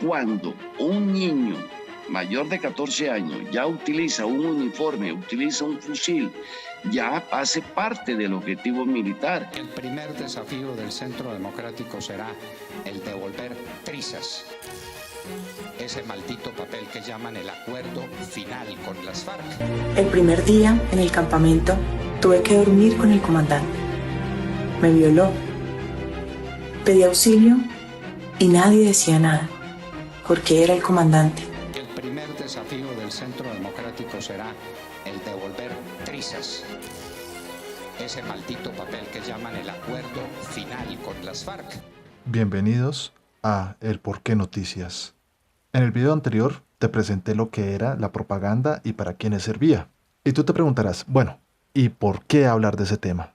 cuando un niño mayor de 14 años ya utiliza un uniforme, utiliza un fusil, ya hace parte del objetivo militar. El primer desafío del Centro Democrático será el devolver trizas, ese maldito papel que llaman el acuerdo final con las FARC. El primer día en el campamento tuve que dormir con el comandante. Me violó. Pedí auxilio y nadie decía nada, porque era el comandante. El primer desafío del Centro Democrático será el devolver trizas, ese maldito papel que llaman el acuerdo final con las FARC. Bienvenidos a El Porqué Noticias. En el video anterior te presenté lo que era la propaganda y para quiénes servía. Y tú te preguntarás, bueno, ¿y por qué hablar de ese tema?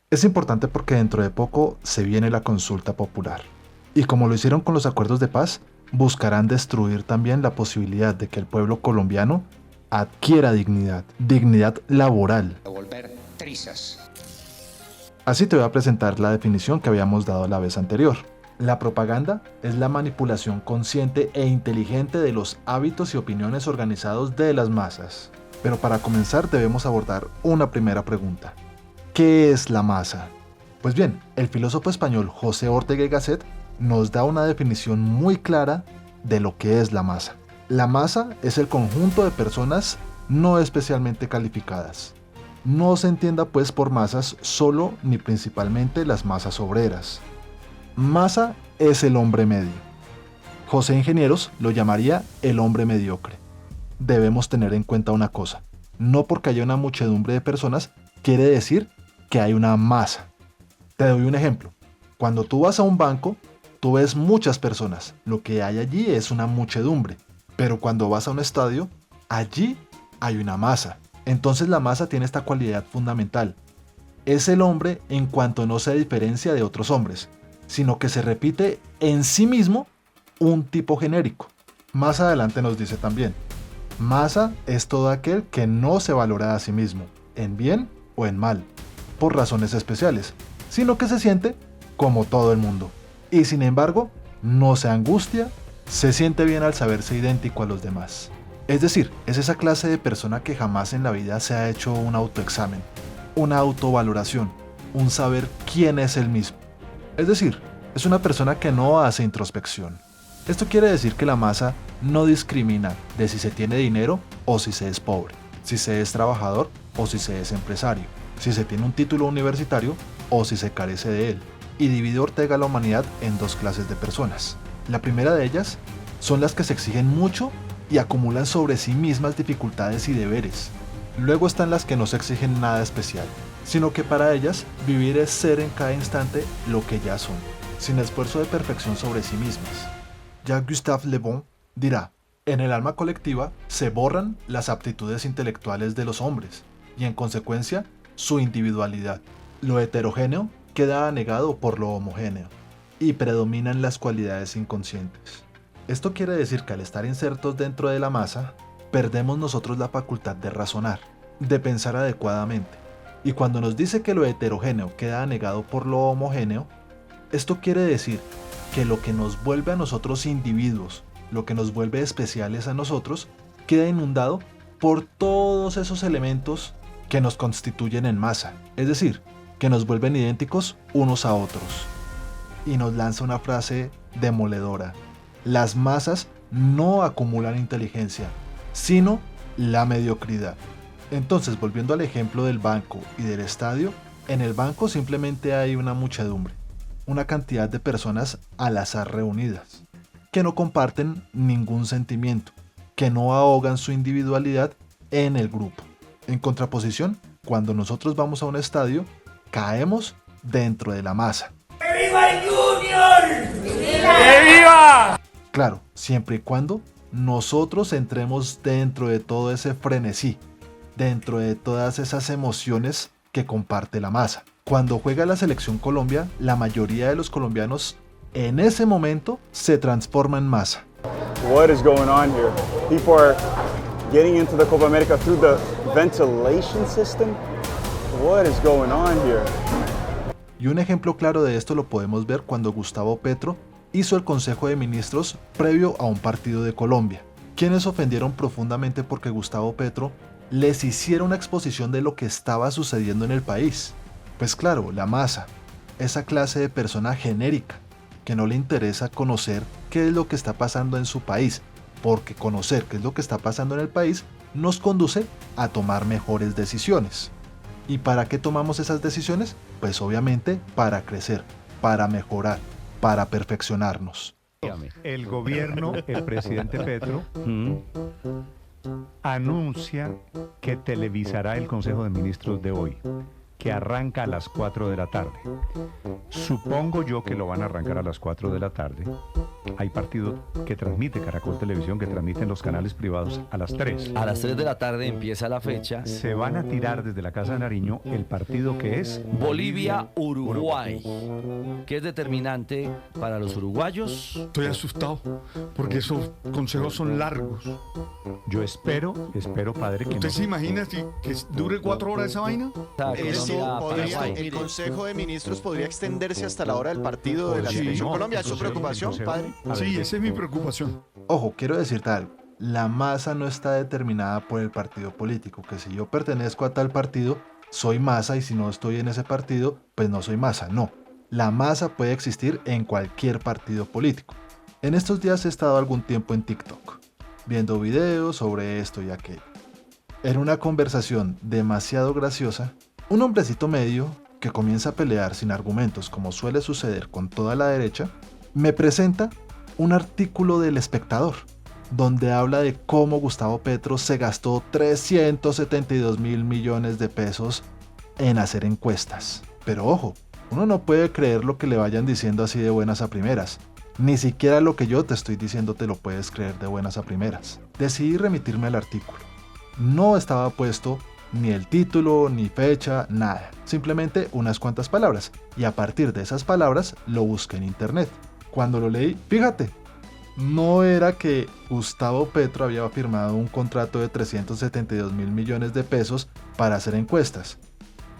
Es importante porque dentro de poco se viene la consulta popular. Y como lo hicieron con los acuerdos de paz, buscarán destruir también la posibilidad de que el pueblo colombiano adquiera dignidad laboral. Devolver trizas. Así te voy a presentar la definición que habíamos dado la vez anterior. La propaganda es la manipulación consciente e inteligente de los hábitos y opiniones organizados de las masas. Pero para comenzar debemos abordar una primera pregunta. ¿Qué es la masa? Pues bien, el filósofo español José Ortega y Gasset nos da una definición muy clara de lo que es la masa. La masa es el conjunto de personas no especialmente calificadas. No se entienda pues por masas solo ni principalmente las masas obreras. Masa es el hombre medio. José Ingenieros lo llamaría el hombre mediocre. Debemos tener en cuenta una cosa. No porque haya una muchedumbre de personas quiere decir que hay una masa. Te doy un ejemplo. Cuando tú vas a un banco, tú ves muchas personas. Lo que hay allí es una muchedumbre. Pero cuando vas a un estadio, allí hay una masa. Entonces la masa tiene esta cualidad fundamental. Es el hombre en cuanto no se diferencia de otros hombres, sino que se repite en sí mismo un tipo genérico. Más adelante nos dice también, masa es todo aquel que no se valora a sí mismo, en bien o en mal, por razones especiales, sino que se siente como todo el mundo. Y sin embargo, no se angustia, se siente bien al saberse idéntico a los demás. Es decir, es esa clase de persona que jamás en la vida se ha hecho un autoexamen, una autovaloración, un saber quién es él mismo. Es decir, es una persona que no hace introspección. Esto quiere decir que la masa no discrimina de si se tiene dinero o si se es pobre, si se es trabajador o si se es empresario, si se tiene un título universitario o si se carece de él. Y divide Ortega la humanidad en dos clases de personas. La primera de ellas son las que se exigen mucho y acumulan sobre sí mismas dificultades y deberes. Luego están las que no se exigen nada especial, sino que para ellas vivir es ser en cada instante lo que ya son, sin esfuerzo de perfección sobre sí mismas. Ya Gustave Le Bon dirá, en el alma colectiva se borran las aptitudes intelectuales de los hombres y en consecuencia su individualidad. Lo heterogéneo queda anegado por lo homogéneo y predominan las cualidades inconscientes. Esto quiere decir que al estar insertos dentro de la masa, perdemos nosotros la facultad de razonar, de pensar adecuadamente. Y cuando nos dice que lo heterogéneo queda anegado por lo homogéneo, esto quiere decir que lo que nos vuelve a nosotros individuos, lo que nos vuelve especiales a nosotros, queda inundado por todos esos elementos que nos constituyen en masa, es decir, que nos vuelven idénticos unos a otros. Y nos lanza una frase demoledora. Las masas no acumulan inteligencia, sino la mediocridad. Entonces, volviendo al ejemplo del banco y del estadio, en el banco simplemente hay una muchedumbre, una cantidad de personas al azar reunidas, que no comparten ningún sentimiento, que no ahogan su individualidad en el grupo. En contraposición, cuando nosotros vamos a un estadio, caemos dentro de la masa. ¡Que viva el Junior! ¡Que viva! Claro, siempre y cuando nosotros entremos dentro de todo ese frenesí, dentro de todas esas emociones que comparte la masa. Cuando juega la selección Colombia, la mayoría de los colombianos en ese momento se transforma en masa. What is going on here? People are getting into the Copa America through the ventilation system? What is going on here? Y un ejemplo claro de esto lo podemos ver cuando Gustavo Petro hizo el Consejo de Ministros previo a un partido de Colombia, quienes ofendieron profundamente porque Gustavo Petro les hiciera una exposición de lo que estaba sucediendo en el país. Pues claro, la masa, esa clase de persona genérica, que no le interesa conocer qué es lo que está pasando en su país, porque conocer qué es lo que está pasando en el país nos conduce a tomar mejores decisiones. ¿Y para qué tomamos esas decisiones? Pues obviamente para crecer, para mejorar, para perfeccionarnos. El gobierno, el presidente Petro, anuncia que televisará el Consejo de Ministros de hoy, que arranca a las 4 de la tarde. Supongo yo que lo van a arrancar a las 4 de la tarde. Hay partido que transmite Caracol Televisión, que transmiten los canales privados a las 3. A las 3 de la tarde empieza la fecha. Se van a tirar desde la Casa de Nariño el partido que es Bolivia-Uruguay, que es determinante para los uruguayos. Estoy asustado porque esos consejos son largos. Yo espero, padre, que ¿Usted no se imagina que dure 4 horas esa vaina? El Consejo de Ministros podría extenderse hasta la hora del partido de la Selección Colombia. ¿Es su preocupación, padre? Sí, esa es mi preocupación. Ojo, quiero decirte algo. La masa no está determinada por el partido político, que si yo pertenezco a tal partido, soy masa, y si no estoy en ese partido, pues no soy masa. No, la masa puede existir en cualquier partido político. En estos días he estado algún tiempo en TikTok, viendo videos sobre esto y aquello. En una conversación demasiado graciosa, un hombrecito medio que comienza a pelear sin argumentos, como suele suceder con toda la derecha, me presenta un artículo del Espectador, donde habla de cómo Gustavo Petro se gastó 372 mil millones de pesos en hacer encuestas. Pero ojo, uno no puede creer lo que le vayan diciendo así de buenas a primeras. Ni siquiera lo que yo te estoy diciendo te lo puedes creer de buenas a primeras. Decidí remitirme al artículo. No estaba puesto ni el título, ni fecha, nada. Simplemente unas cuantas palabras. Y a partir de esas palabras lo busqué en internet. Cuando lo leí, fíjate, no era que Gustavo Petro había firmado un contrato de 372 mil millones de pesos para hacer encuestas.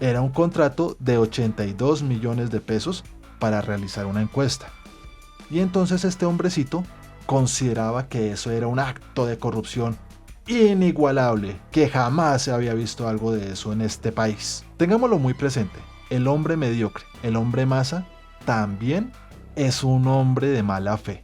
Era un contrato de 82 millones de pesos para realizar una encuesta. Y entonces este hombrecito consideraba que eso era un acto de corrupción inigualable, que jamás se había visto algo de eso en este país. Tengámoslo muy presente, el hombre mediocre, el hombre masa, también es un hombre de mala fe,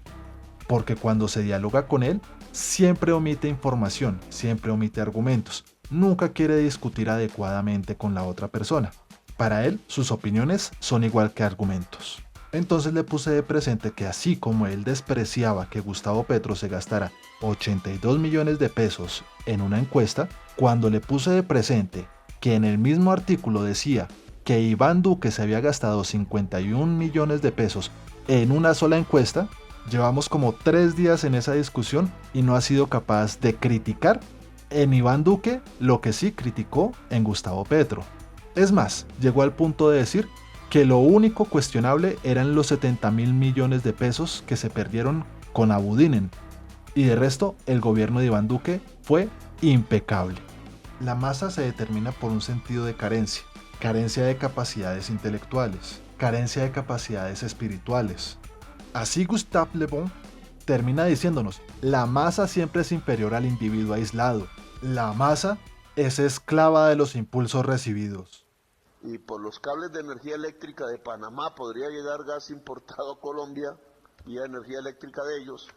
porque cuando se dialoga con él, siempre omite información, siempre omite argumentos, nunca quiere discutir adecuadamente con la otra persona. Para él, sus opiniones son igual que argumentos. Entonces le puse de presente que así como él despreciaba que Gustavo Petro se gastara 82 millones de pesos en una encuesta, cuando le puse de presente que en el mismo artículo decía que Iván Duque se había gastado 51 millones de pesos en una sola encuesta, llevamos como 3 días en esa discusión y no ha sido capaz de criticar en Iván Duque lo que sí criticó en Gustavo Petro. Es más, llegó al punto de decir que lo único cuestionable eran los 70 mil millones de pesos que se perdieron con Abudinen, y de resto el gobierno de Iván Duque fue impecable. La masa se determina por un sentido de carencia, carencia de capacidades intelectuales, carencia de capacidades espirituales. Así Gustave Le Bon termina diciéndonos, la masa siempre es inferior al individuo aislado, la masa es esclava de los impulsos recibidos. Y por los cables de energía eléctrica de Panamá podría llegar gas importado a Colombia vía energía eléctrica de ellos.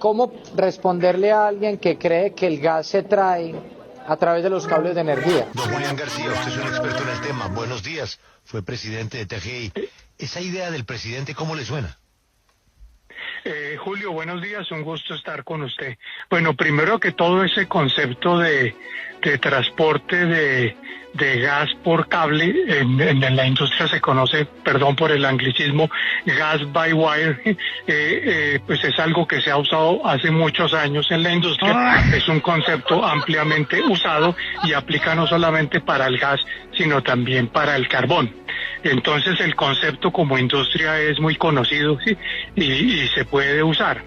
¿Cómo responderle a alguien que cree que el gas se trae a través de los cables de energía? Don Julián García, usted es un experto en el tema. Buenos días, fue presidente de TGI. ¿Esa idea del presidente cómo le suena? Julio, buenos días, un gusto estar con usted. Bueno, primero que todo ese concepto de transporte de gas por cable, en la industria se conoce, perdón por el anglicismo, gas by wire, pues es algo que se ha usado hace muchos años en la industria, es un concepto ampliamente usado y aplica no solamente para el gas, sino también para el carbón. Entonces el concepto como industria es muy conocido, ¿sí? y se puede usar.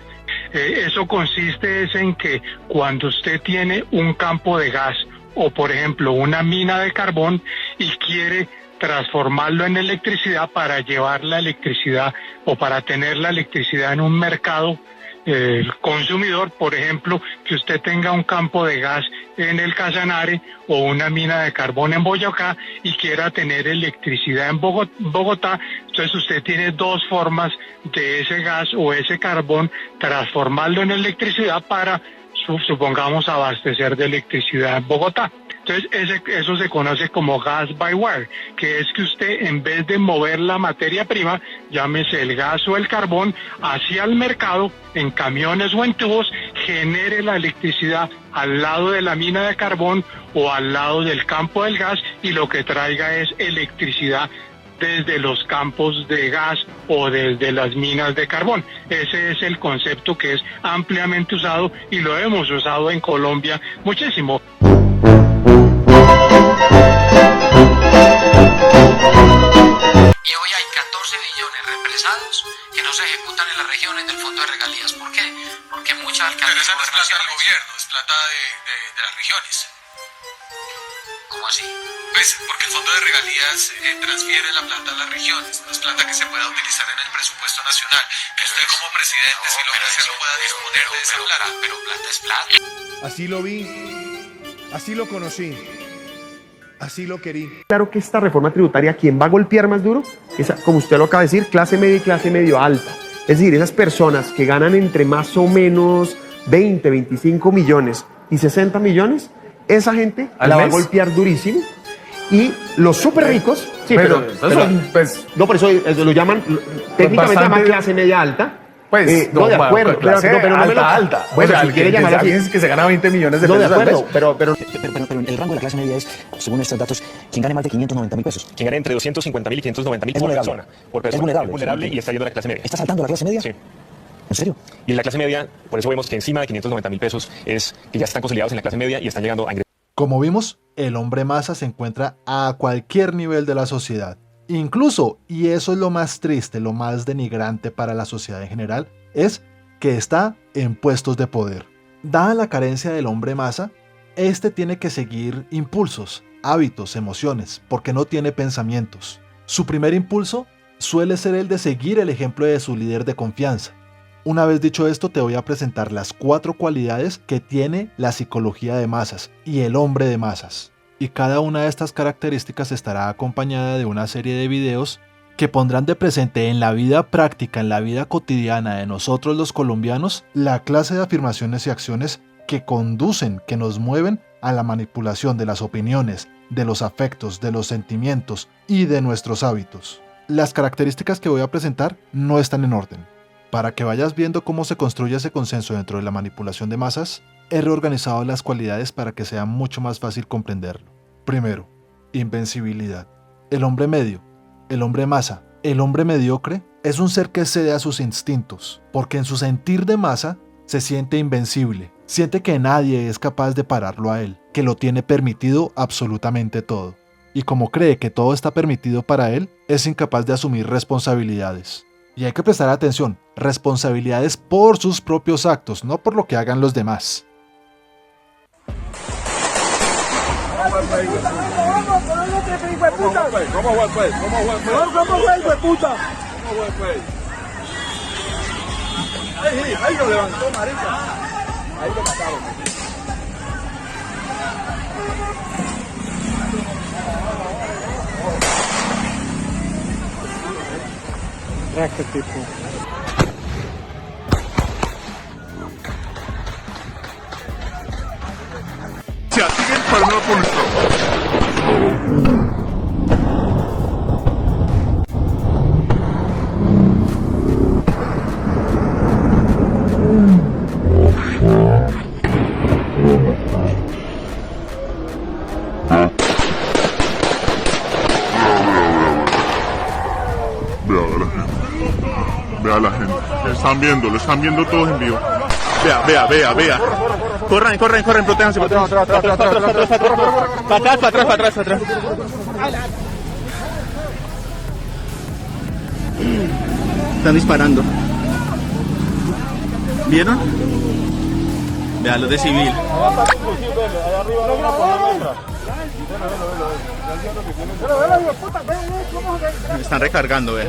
Eso consiste en que cuando usted tiene un campo de gas o por ejemplo una mina de carbón y quiere transformarlo en electricidad para llevar la electricidad o para tener la electricidad en un mercado consumidor. Por ejemplo, que usted tenga un campo de gas en el Casanare o una mina de carbón en Boyacá y quiera tener electricidad en Bogotá, entonces usted tiene dos formas de ese gas o ese carbón, transformarlo en electricidad para, supongamos, abastecer de electricidad en Bogotá. Entonces eso se conoce como gas by wire, que es que usted, en vez de mover la materia prima, llámese el gas o el carbón, hacia el mercado, en camiones o en tubos, genere la electricidad al lado de la mina de carbón o al lado del campo del gas, y lo que traiga es electricidad desde los campos de gas o desde las minas de carbón. Ese es el concepto que es ampliamente usado y lo hemos usado en Colombia muchísimo. Y hoy hay 14 billones represados que no se ejecutan en las regiones del Fondo de Regalías. ¿Por qué? Porque mucha alcaldía... Pero esa no es plata del gobierno, es plata de las regiones. ¿Cómo así? Pues porque el Fondo de Regalías transfiere la plata a las regiones, no es plata que se pueda utilizar en el presupuesto nacional. Que usted como presidente, si logra hacerlo, pueda disponer de esa plata. Pero plata es plata. Así lo vi, así lo conocí. Así lo querí. Claro que esta reforma tributaria, ¿quién va a golpear más duro? Esa, como usted lo acaba de decir, clase media y clase medio alta. Es decir, esas personas que ganan entre más o menos 20, 25 millones y 60 millones, esa gente la va a golpear durísimo. Y los súper ricos, sí, pero pues, no, por eso lo llaman, técnicamente llaman clase media alta. Pues, no, de acuerdo, pero no me lo... alta. Bueno, o sea, si quiere llamar así, es que se gana 20 millones de pesos. No, de acuerdo, pero el rango de la clase media es, según estos datos, quien gane más de 590.000 pesos. Quien gane entre 250.000 y 590.000 por persona. Es vulnerable y está yendo a la clase media. ¿Está saltando la clase media? Sí. ¿En serio? Y la clase media, por eso vemos que encima de 590.000 pesos es que ya están consolidados en la clase media y están llegando a ingresar. Como vimos, el hombre masa se encuentra a cualquier nivel de la sociedad. Incluso, y eso es lo más triste, lo más denigrante para la sociedad en general, es que está en puestos de poder. Dada la carencia del hombre masa, este tiene que seguir impulsos, hábitos, emociones, porque no tiene pensamientos. Su primer impulso suele ser el de seguir el ejemplo de su líder de confianza. Una vez dicho esto, te voy a presentar las 4 cualidades que tiene la psicología de masas y el hombre de masas. Y cada una de estas características estará acompañada de una serie de videos que pondrán de presente en la vida práctica, en la vida cotidiana de nosotros los colombianos, la clase de afirmaciones y acciones que conducen, que nos mueven a la manipulación de las opiniones, de los afectos, de los sentimientos y de nuestros hábitos. Las características que voy a presentar no están en orden. Para que vayas viendo cómo se construye ese consenso dentro de la manipulación de masas, he reorganizado las cualidades para que sea mucho más fácil comprenderlo. Primero, invencibilidad. El hombre medio, el hombre masa, el hombre mediocre es un ser que cede a sus instintos, porque en su sentir de masa se siente invencible, siente que nadie es capaz de pararlo a él, que lo tiene permitido absolutamente todo. Y como cree que todo está permitido para él, es incapaz de asumir responsabilidades. Y hay que prestar atención, responsabilidades por sus propios actos, no por lo que hagan los demás. Ahí lo levantó, marica. Ahí lo mataron. Este tipo. Se asiguen para no pulso. Vea la gente, lo están viendo todos en vivo. Vea. Corran, protéjanse. Para atrás. Están disparando. ¿Vieron? Vea, los de civil. Me están recargando, ve.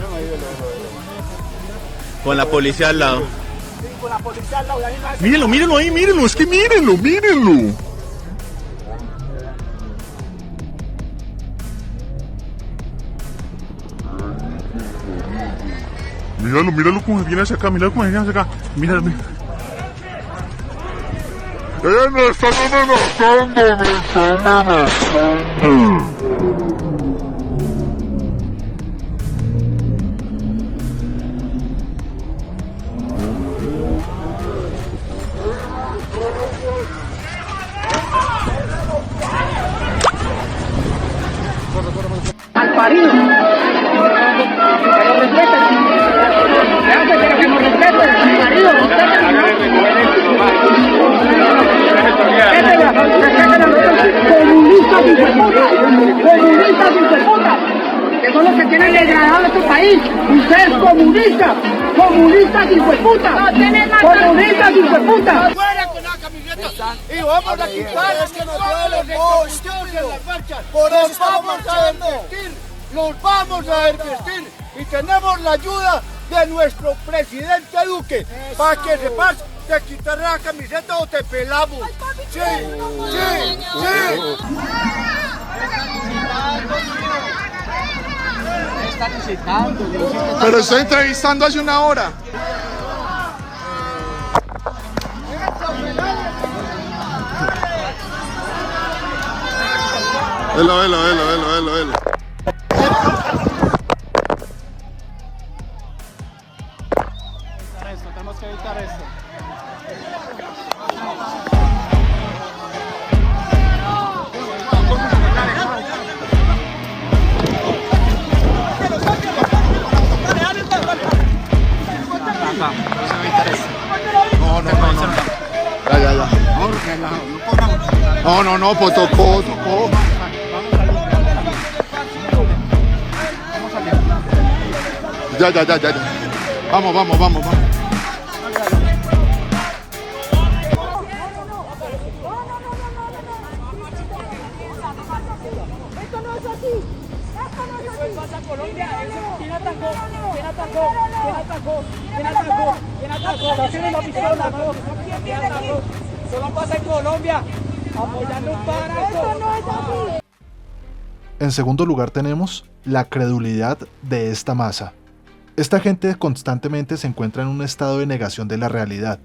Con la policía al lado. Mírenlo, mírenlo ahí, mírenlo, es que mírenlo, mírenlo. Míralo, míralo cómo viene hacia acá, míralo cómo viene hacia acá. Míralo, míralo. ¡Me están amenazando! ¡Me están amenazando! Al parido. Que lo respeten. Pero que nos respeten. Al parido, comunistas y putas, que son los que tienen degradado este país. Ustedes comunistas y putas, comunistas y putas. ¡Fuera con la camiseta! Y vamos a quitar los que nos duelen en las marchas. Por eso los vamos a desvestir y tenemos la ayuda de nuestro presidente Duque para que sepas te quitar la camiseta o te pelamos. Sí. Pero estoy entrevistando hace una hora. Velo. Tenemos que evitar esto. No, pues tocó. Ya. Vamos. Solo pasa en Colombia, apoyando un paro. En segundo lugar tenemos la credulidad de esta masa. Esta gente constantemente se encuentra en un estado de negación de la realidad.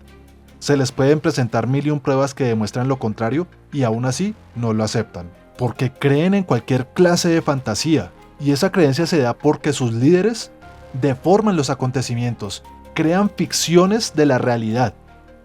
Se les pueden presentar 1001 pruebas que demuestran lo contrario y aún así no lo aceptan, porque creen en cualquier clase de fantasía, y esa creencia se da porque sus líderes deforman los acontecimientos, crean ficciones de la realidad,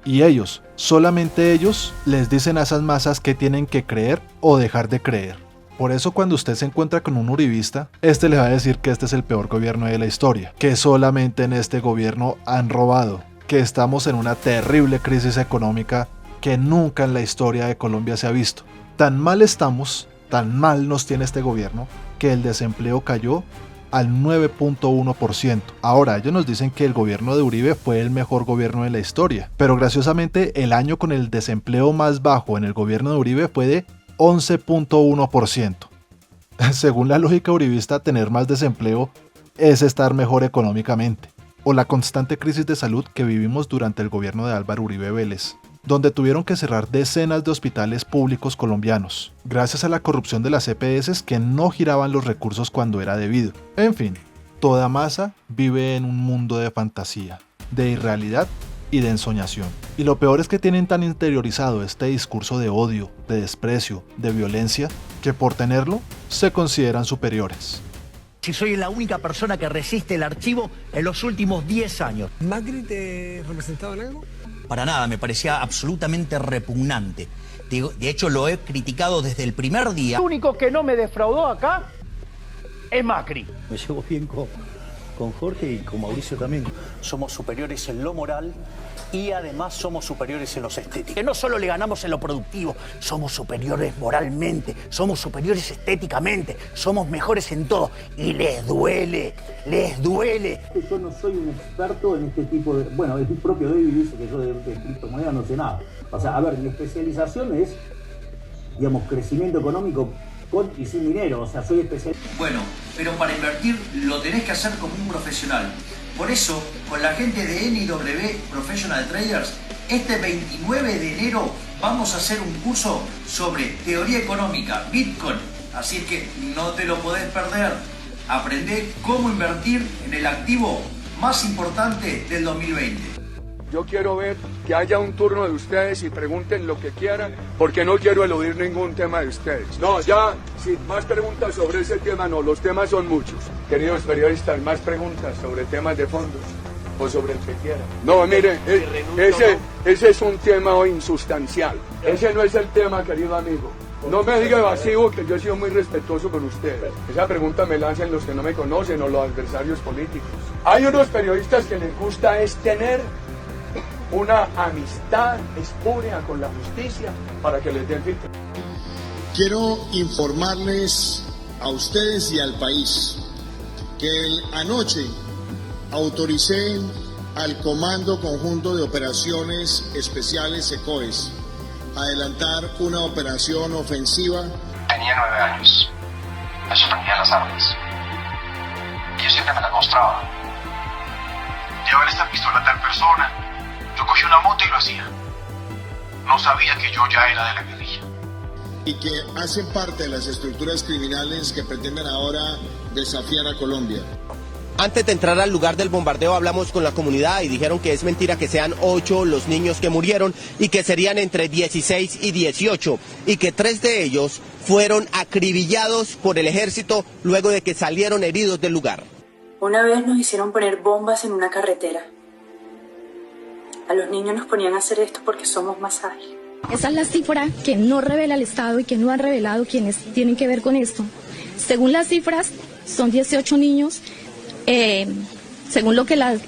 y ellos, solamente ellos, les dicen a esas masas que tienen que creer o dejar de creer. Por eso cuando usted se encuentra con un uribista, este le va a decir que este es el peor gobierno de la historia, que solamente en este gobierno han robado, que estamos en una terrible crisis económica que nunca en la historia de Colombia se ha visto. Tan mal estamos, tan mal nos tiene este gobierno, que el desempleo cayó al 9.1%. Ahora, ellos nos dicen que el gobierno de Uribe fue el mejor gobierno de la historia, pero graciosamente el año con el desempleo más bajo en el gobierno de Uribe fue de 11.1%. Según la lógica uribista, tener más desempleo es estar mejor económicamente. O la constante crisis de salud que vivimos durante el gobierno de Álvaro Uribe Vélez, donde tuvieron que cerrar decenas de hospitales públicos colombianos, gracias a la corrupción de las EPS que no giraban los recursos cuando era debido. En fin, toda masa vive en un mundo de fantasía, de irrealidad y de ensoñación. Y lo peor es que tienen tan interiorizado este discurso de odio, de desprecio, de violencia, que por tenerlo se consideran superiores. Si soy la única persona que resiste el archivo en los últimos 10 años. ¿Macri te representaba en algo? Para nada, me parecía absolutamente repugnante. De hecho, lo he criticado desde el primer día. El único que no me defraudó acá es Macri. Me llevo bien con Jorge y con Mauricio también. Somos superiores en lo moral y además somos superiores en los estéticos. Que no solo le ganamos en lo productivo, somos superiores moralmente, somos superiores estéticamente, somos mejores en todo. Y les duele. Yo no soy un experto en este tipo de... Bueno, el propio David dice que yo de criptomonedas no sé nada. O sea, a ver, mi especialización es digamos, crecimiento económico con y sin dinero, o sea, soy especialista. Bueno, pero para invertir lo tenés que hacer como un profesional. Por eso, con la gente de NIW Professional Traders, este 29 de enero vamos a hacer un curso sobre teoría económica, Bitcoin. Así que no te lo podés perder. Aprendé cómo invertir en el activo más importante del 2020. Yo quiero ver que haya un turno de ustedes y pregunten lo que quieran, porque no quiero eludir ningún tema de ustedes. No, ya, si más preguntas sobre ese tema, no, los temas son muchos. Queridos periodistas, más preguntas sobre temas de fondos o sobre el que quieran. No, mire, ese es un tema insustancial. Ese no es el tema, querido amigo. No me diga evasivo, que yo he sido muy respetuoso con ustedes. Esa pregunta me la hacen los que no me conocen o los adversarios políticos. Hay unos periodistas que les gusta es tener una amistad espúrea con la justicia para que les den filtro. Quiero informarles a ustedes y al país que anoche autoricé al Comando Conjunto de Operaciones Especiales SECOES adelantar una operación ofensiva. Tenía 9 años. Me sorprendían las armas. Y yo siempre me las mostraba. Llévale esta pistola a tal persona. Yo cogí una moto y lo hacía. No sabía que yo ya era de la guerrilla. Y que hacen parte de las estructuras criminales que pretenden ahora desafiar a Colombia. Antes de entrar al lugar del bombardeo hablamos con la comunidad y dijeron que es mentira que sean 8 los niños que murieron y que serían entre 16 y 18 y que 3 de ellos fueron acribillados por el ejército luego de que salieron heridos del lugar. Una vez nos hicieron poner bombas en una carretera. A los niños nos ponían a hacer esto porque somos más ágiles. Esa es la cifra que no revela el Estado y que no han revelado quienes tienen que ver con esto. Según las cifras, son 18 niños. Según lo que las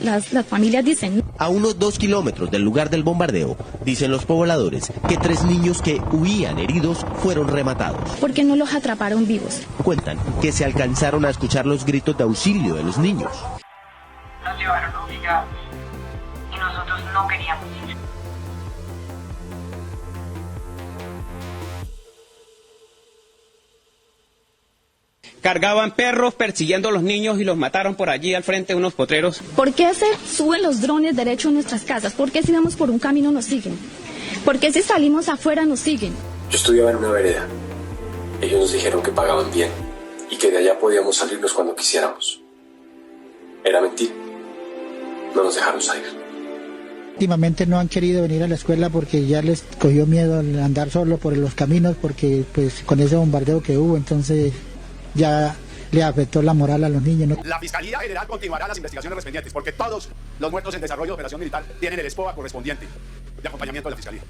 familias dicen. A unos 2 kilómetros del lugar del bombardeo, dicen los pobladores que 3 niños que huían heridos fueron rematados. Porque no los atraparon vivos. Cuentan que se alcanzaron a escuchar los gritos de auxilio de los niños. Nos llevaron obligados y nosotros no queríamos ir. Cargaban perros persiguiendo a los niños y los mataron por allí al frente de unos potreros. ¿Por qué se suben los drones derecho a nuestras casas? ¿Por qué si vamos por un camino nos siguen? ¿Por qué si salimos afuera nos siguen? Yo estudiaba en una vereda. Ellos nos dijeron que pagaban bien y que de allá podíamos salirnos cuando quisiéramos. Era mentira. No nos dejaron salir. Últimamente no han querido venir a la escuela porque ya les cogió miedo al andar solo por los caminos, porque pues con ese bombardeo que hubo, entonces ya le afectó la moral a los niños, ¿no? La Fiscalía General continuará las investigaciones correspondientes porque todos los muertos en desarrollo de operación militar tienen el SPOA correspondiente de acompañamiento de la Fiscalía.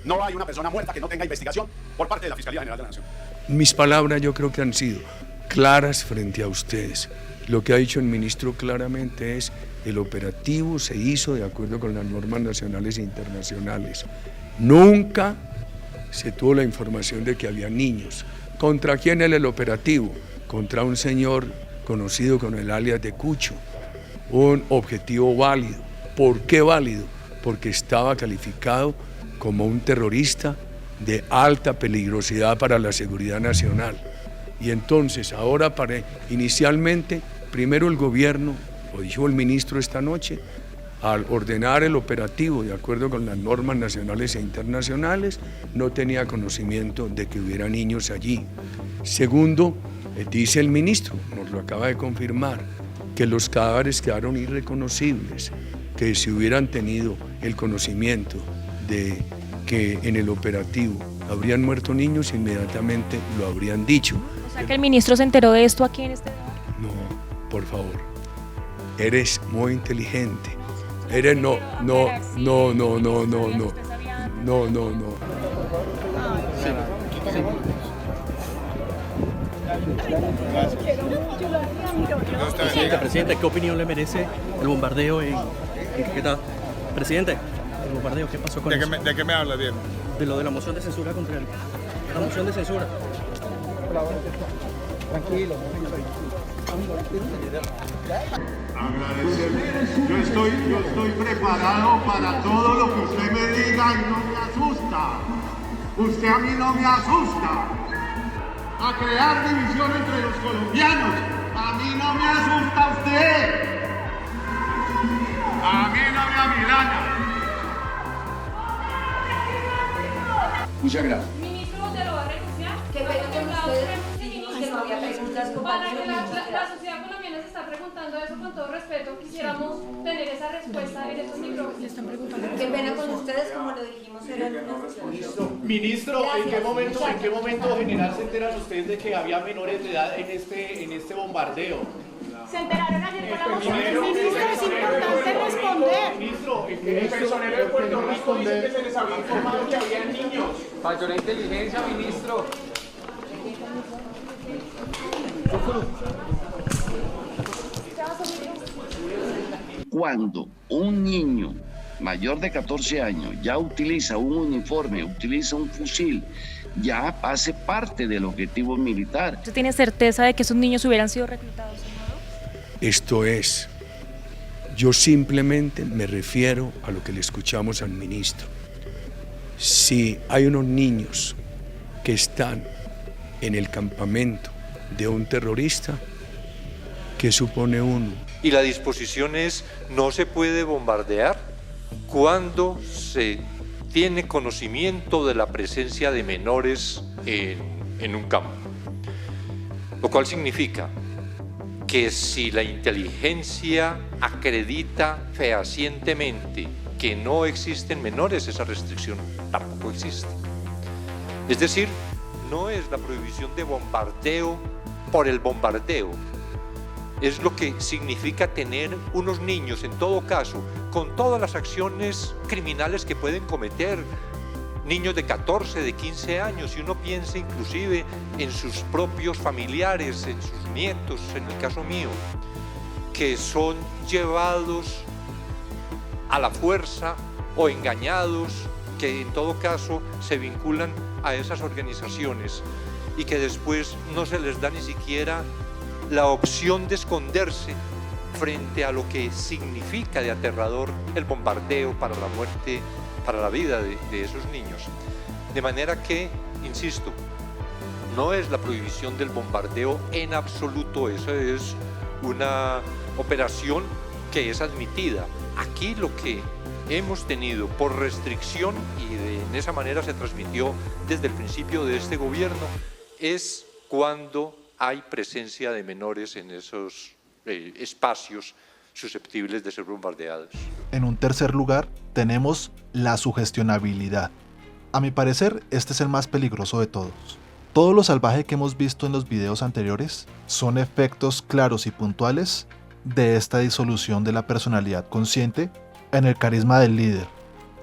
No hay una persona muerta que no tenga investigación por parte de la Fiscalía General de la Nación. Mis palabras yo creo que han sido claras frente a ustedes. Lo que ha dicho el ministro claramente es: el operativo se hizo de acuerdo con las normas nacionales e internacionales. Nunca se tuvo la información de que había niños. ¿Contra quién era el operativo? Contra un señor conocido con el alias de Cucho. Un objetivo válido. ¿Por qué válido? Porque estaba calificado como un terrorista de alta peligrosidad para la seguridad nacional. Y entonces, ahora inicialmente, primero el gobierno, lo dijo el ministro esta noche, al ordenar el operativo de acuerdo con las normas nacionales e internacionales, no tenía conocimiento de que hubiera niños allí. Segundo, dice el ministro, nos lo acaba de confirmar, que los cadáveres quedaron irreconocibles, que si hubieran tenido el conocimiento de que en el operativo habrían muerto niños, inmediatamente lo habrían dicho. O sea que el ministro se enteró de esto aquí en este... No, por favor, eres muy inteligente. Eres no. Presidente, ¿qué opinión le merece el bombardeo en Caquetá? Presidente, el bombardeo, ¿qué pasó con eso? ¿De qué me habla, Diego? De lo de la moción de censura contra él. La moción de censura. Tranquilo. Agradecerle. Yo estoy preparado para todo lo que usted me diga y no me asusta. Usted a mí no me asusta. A crear división entre los colombianos. A mí no me asusta usted. A mí no me amilana. Muchas gracias. Ministro Botero, ¿va a renunciar? Qué pena con ustedes. Dijimos que no había preguntas con Para que la sociedad colombiana se está preguntando eso con todo respeto, quisiéramos tener esa respuesta en estos micrófonos. Están preguntando. Qué pena con ustedes, como lo dijimos, era Ministro, ¿en qué momento general se enteran ustedes de que había menores de edad en este bombardeo? Se enteraron ayer con la moción. Ministro, es importante responder. Ministro, el personero de Puerto Rico dice que se les había informado que había niños. Mayor inteligencia, ministro. Cuando un niño mayor de 14 años ya utiliza un uniforme, utiliza un fusil, ya hace parte del objetivo militar. ¿Usted tiene certeza de que esos niños hubieran sido reclutados? Esto es, yo simplemente me refiero a lo que le escuchamos al ministro. Si hay unos niños que están en el campamento de un terrorista, ¿qué supone uno? Y la disposición es, no se puede bombardear cuando se tiene conocimiento de la presencia de menores en un campo. Lo cual significa que si la inteligencia acredita fehacientemente que no existen menores, esa restricción tampoco existe. Es decir, no es la prohibición de bombardeo por el bombardeo, es lo que significa tener unos niños, en todo caso, con todas las acciones criminales que pueden cometer, niños de 14, de 15 años, y uno piensa inclusive en sus propios familiares, en sus nietos, en el caso mío, que son llevados a la fuerza o engañados, que en todo caso se vinculan a esas organizaciones y que después no se les da ni siquiera la opción de esconderse frente a lo que significa de aterrador el bombardeo para la muerte, para la vida de esos niños. De manera que, insisto, no es la prohibición del bombardeo en absoluto, eso es una operación que es admitida. Aquí lo que hemos tenido por restricción, y en esa manera se transmitió desde el principio de este gobierno, es cuando hay presencia de menores en esos espacios susceptibles de ser bombardeados. En un tercer lugar, tenemos la sugestionabilidad. A mi parecer, este es el más peligroso de todos. Todo lo salvaje que hemos visto en los videos anteriores son efectos claros y puntuales de esta disolución de la personalidad consciente en el carisma del líder.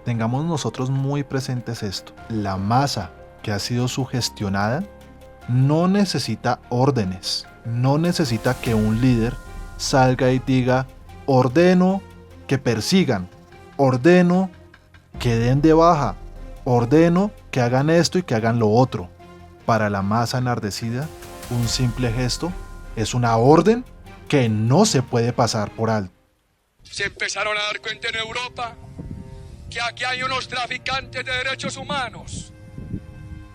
Tengamos nosotros muy presentes esto. La masa que ha sido sugestionada no necesita órdenes, no necesita que un líder salga y diga: ordeno que persigan, ordeno que den de baja, ordeno que hagan esto y que hagan lo otro. Para la masa enardecida, un simple gesto es una orden que no se puede pasar por alto. Se empezaron a dar cuenta en Europa que aquí hay unos traficantes de derechos humanos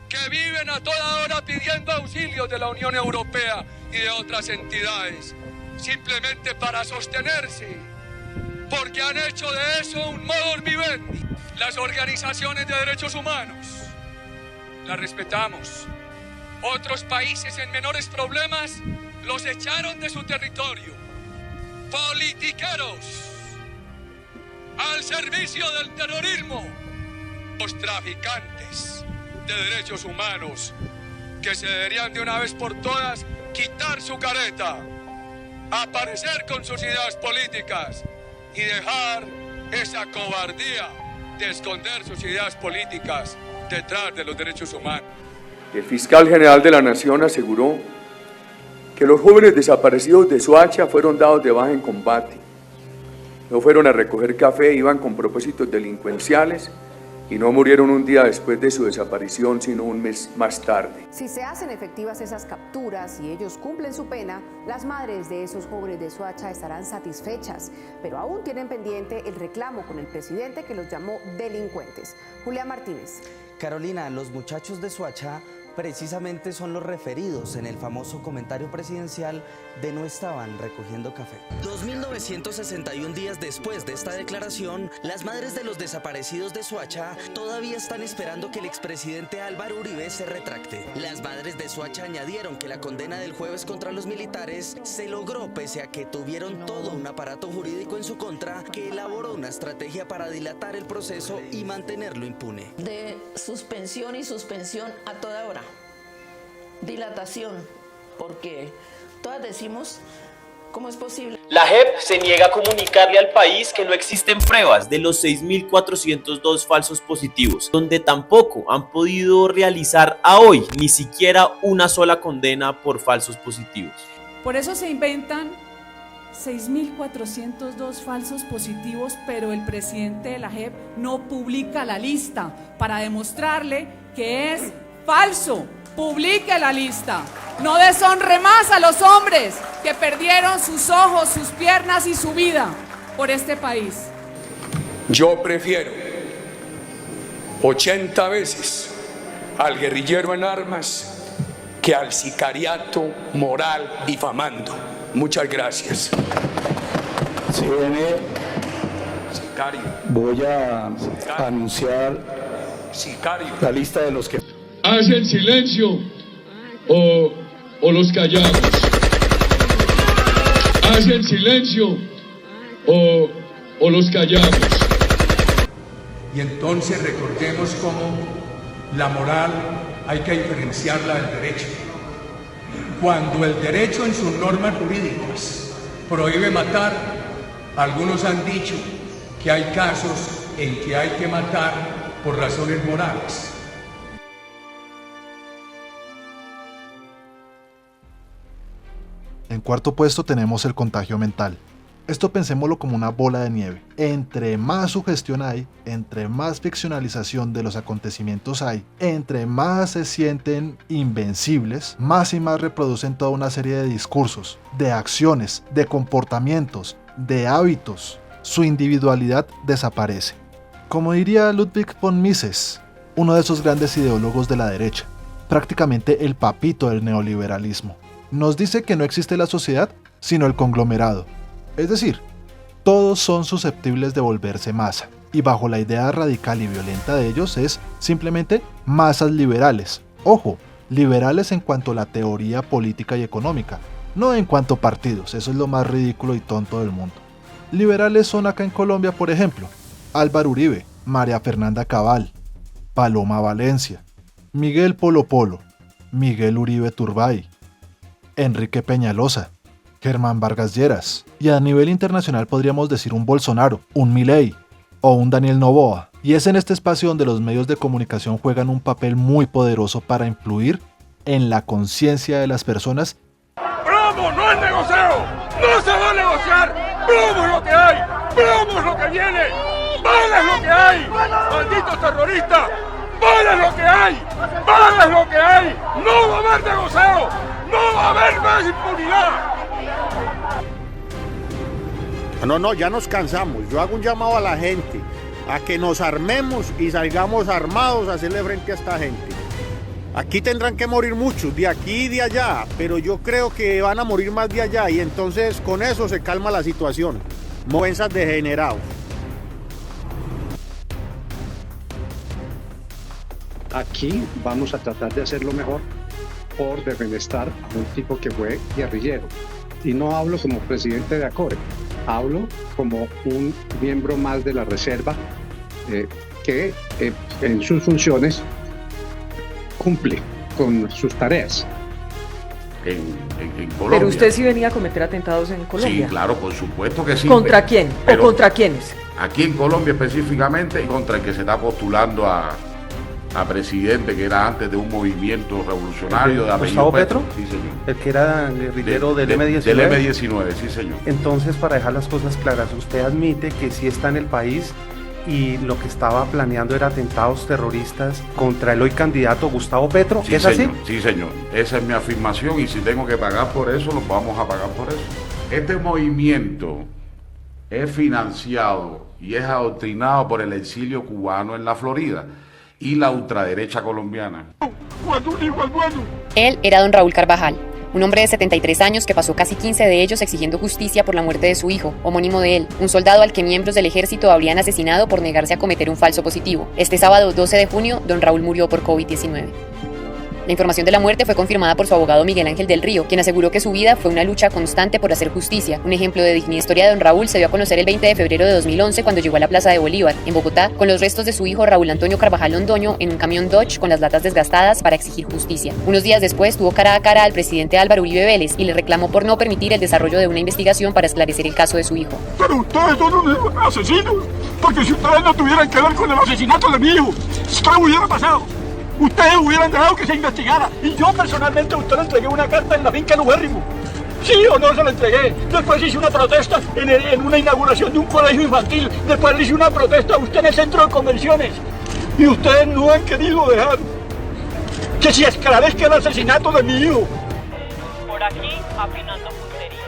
que viven a toda hora pidiendo auxilio de la Unión Europea y de otras entidades, simplemente para sostenerse, porque han hecho de eso un modus vivendi. Las organizaciones de derechos humanos las respetamos. Otros países en menores problemas los echaron de su territorio. Politiqueros al servicio del terrorismo, los traficantes de derechos humanos que se deberían de una vez por todas quitar su careta, aparecer con sus ideas políticas y dejar esa cobardía de esconder sus ideas políticas detrás de los derechos humanos. El fiscal general de la Nación aseguró que los jóvenes desaparecidos de Soacha fueron dados de baja en combate. No fueron a recoger café, iban con propósitos delincuenciales y no murieron un día después de su desaparición, sino un mes más tarde. Si se hacen efectivas esas capturas y ellos cumplen su pena, las madres de esos jóvenes de Soacha estarán satisfechas, pero aún tienen pendiente el reclamo con el presidente, que los llamó delincuentes. Julia Martínez. Carolina, los muchachos de Soacha precisamente son los referidos en el famoso comentario presidencial de no estaban recogiendo café. 2.961 días después de esta declaración, las madres de los desaparecidos de Soacha todavía están esperando que el expresidente Álvaro Uribe se retracte. Las madres de Soacha añadieron que la condena del jueves contra los militares se logró pese a que tuvieron todo un aparato jurídico en su contra que elaboró una estrategia para dilatar el proceso y mantenerlo impune. De suspensión y suspensión a toda hora. Dilatación, porque todas decimos, ¿cómo es posible? La JEP se niega a comunicarle al país que no existen pruebas de los 6.402 falsos positivos, donde tampoco han podido realizar a hoy ni siquiera una sola condena por falsos positivos. Por eso se inventan 6.402 falsos positivos, pero el presidente de la JEP no publica la lista para demostrarle que es falso. Publique la lista, no deshonre más a los hombres que perdieron sus ojos, sus piernas y su vida por este país. Yo prefiero 80 veces al guerrillero en armas que al sicariato moral difamando. Muchas gracias. Sicario. Voy a anunciar la lista de los que... ¿Hacen silencio o los callamos? ¿Hacen silencio o los callamos? Y entonces recordemos cómo la moral hay que diferenciarla del derecho. Cuando el derecho en sus normas jurídicas prohíbe matar, algunos han dicho que hay casos en que hay que matar por razones morales. En cuarto puesto tenemos el contagio mental. Esto pensémoslo como una bola de nieve. Entre más sugestión hay, entre más ficcionalización de los acontecimientos hay, entre más se sienten invencibles, más y más reproducen toda una serie de discursos, de acciones, de comportamientos, de hábitos. Su individualidad desaparece. Como diría Ludwig von Mises, uno de esos grandes ideólogos de la derecha, prácticamente el papito del neoliberalismo. Nos dice que no existe la sociedad, sino el conglomerado. Es decir, todos son susceptibles de volverse masa, y bajo la idea radical y violenta de ellos es simplemente masas liberales. Ojo, liberales en cuanto a la teoría política y económica, no en cuanto a partidos, eso es lo más ridículo y tonto del mundo. Liberales son acá en Colombia, por ejemplo, Álvaro Uribe, María Fernanda Cabal, Paloma Valencia, Miguel Polo Polo, Miguel Uribe Turbay, Enrique Peñalosa, Germán Vargas Lleras, y a nivel internacional podríamos decir un Bolsonaro, un Milei o un Daniel Noboa. Y es en este espacio donde los medios de comunicación juegan un papel muy poderoso para influir en la conciencia de las personas. ¡Plomo no es negocio! ¡No se va a negociar! ¡Plomo es lo que hay! ¡Plomo es lo que viene! ¡Bala es lo que hay! ¡Malditos terroristas! ¡Bala es lo que hay! ¡Bala es lo que hay! ¡No va a haber negocio! ¡No va a haber más impunidad! No, ya nos cansamos. Yo hago un llamado a la gente a que nos armemos y salgamos armados a hacerle frente a esta gente. Aquí tendrán que morir muchos, de aquí y de allá, pero yo creo que van a morir más de allá y entonces con eso se calma la situación. Movenzas degenerados. Aquí vamos a tratar de hacerlo mejor por defenestar a un tipo que fue guerrillero. Y no hablo como presidente de ACORE, hablo como un miembro más de la reserva que en sus funciones cumple con sus tareas. En Colombia. Pero usted sí venía a cometer atentados en Colombia. Sí, claro, por supuesto que sí. ¿Contra quién? ¿O contra quiénes? Aquí en Colombia específicamente, contra el que se está postulando a presidente, que era antes de un movimiento revolucionario de apellido ¿Gustavo Petro? Sí, señor. El que era guerrillero del M-19. Del M-19, sí, señor. Entonces, para dejar las cosas claras, usted admite que sí está en el país y lo que estaba planeando era atentados terroristas contra el hoy candidato Gustavo Petro. Sí, ¿Es señor. así? Sí, señor. Esa es mi afirmación y si tengo que pagar por eso, lo vamos a pagar por eso. Este movimiento es financiado y es adoctrinado por el exilio cubano en la Florida. y la ultraderecha colombiana. Él era don Raúl Carvajal, un hombre de 73 años que pasó casi 15 de ellos exigiendo justicia por la muerte de su hijo, homónimo de él, un soldado al que miembros del ejército habrían asesinado por negarse a cometer un falso positivo. Este sábado 12 de junio, don Raúl murió por COVID-19. La información de la muerte fue confirmada por su abogado Miguel Ángel del Río, quien aseguró que su vida fue una lucha constante por hacer justicia. Un ejemplo de dignidad historia de don Raúl se dio a conocer el 20 de febrero de 2011 cuando llegó a la Plaza de Bolívar, en Bogotá, con los restos de su hijo Raúl Antonio Carvajal Londoño en un camión Dodge con las latas desgastadas para exigir justicia. Unos días después tuvo cara a cara al presidente Álvaro Uribe Vélez y le reclamó por no permitir el desarrollo de una investigación para esclarecer el caso de su hijo. Pero ustedes son unos asesinos, porque si ustedes no tuvieran que ver con el asesinato de mi hijo, ¿qué hubiera pasado? Ustedes hubieran dejado que se investigara. Y yo personalmente a usted le entregué una carta en la finca Lubérrimo. Sí o no se la entregué. Después hice una protesta en una inauguración de un colegio infantil. Después le hice una protesta a usted en el centro de convenciones. Y ustedes no han querido dejar que se esclarezca el asesinato de mi hijo. Por aquí, afinando puntería.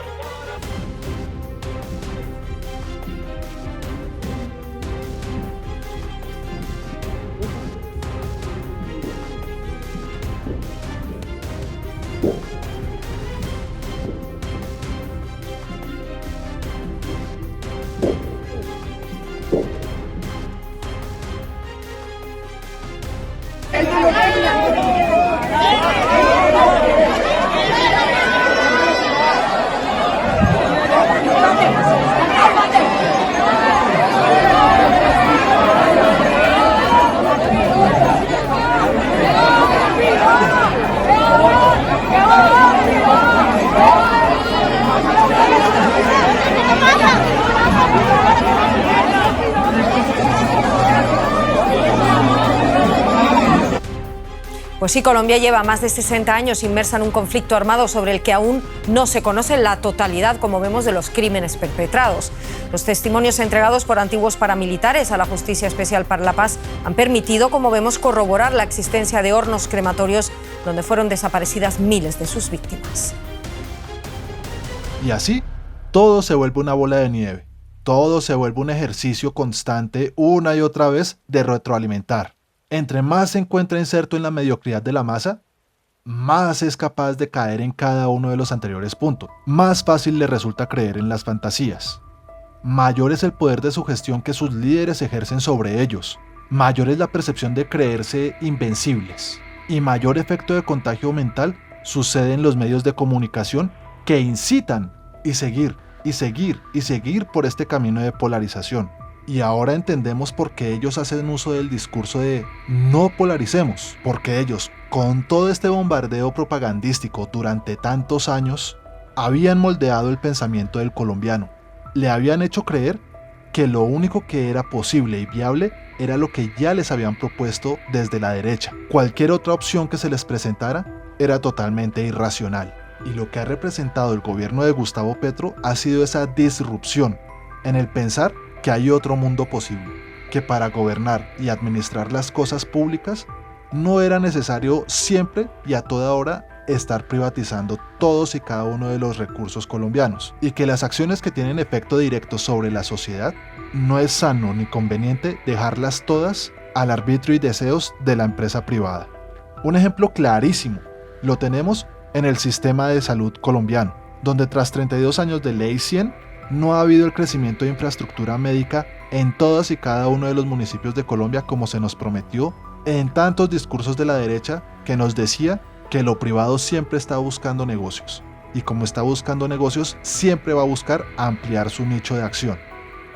Pues sí, Colombia lleva más de 60 años inmersa en un conflicto armado sobre el que aún no se conoce la totalidad, como vemos, de los crímenes perpetrados. Los testimonios entregados por antiguos paramilitares a la Justicia Especial para la Paz han permitido, como vemos, corroborar la existencia de hornos crematorios donde fueron desaparecidas miles de sus víctimas. Y así, todo se vuelve una bola de nieve. Todo se vuelve un ejercicio constante una y otra vez de retroalimentar. Entre más se encuentra inserto en la mediocridad de la masa, más es capaz de caer en cada uno de los anteriores puntos. Más fácil le resulta creer en las fantasías. Mayor es el poder de sugestión que sus líderes ejercen sobre ellos. Mayor es la percepción de creerse invencibles. Y mayor efecto de contagio mental sucede en los medios de comunicación que incitan y seguir por este camino de polarización. Y ahora entendemos por qué ellos hacen uso del discurso de no polaricemos, porque ellos, con todo este bombardeo propagandístico durante tantos años, habían moldeado el pensamiento del colombiano. Le habían hecho creer que lo único que era posible y viable era lo que ya les habían propuesto desde la derecha. Cualquier otra opción que se les presentara era totalmente irracional. Y lo que ha representado el gobierno de Gustavo Petro ha sido esa disrupción en el pensar que hay otro mundo posible, que para gobernar y administrar las cosas públicas no era necesario siempre y a toda hora estar privatizando todos y cada uno de los recursos colombianos, y que las acciones que tienen efecto directo sobre la sociedad no es sano ni conveniente dejarlas todas al arbitrio y deseos de la empresa privada. Un ejemplo clarísimo lo tenemos en el sistema de salud colombiano, donde tras 32 años de Ley 100, no ha habido el crecimiento de infraestructura médica en todas y cada uno de los municipios de Colombia como se nos prometió en tantos discursos de la derecha que nos decía que lo privado siempre está buscando negocios, y como está buscando negocios siempre va a buscar ampliar su nicho de acción.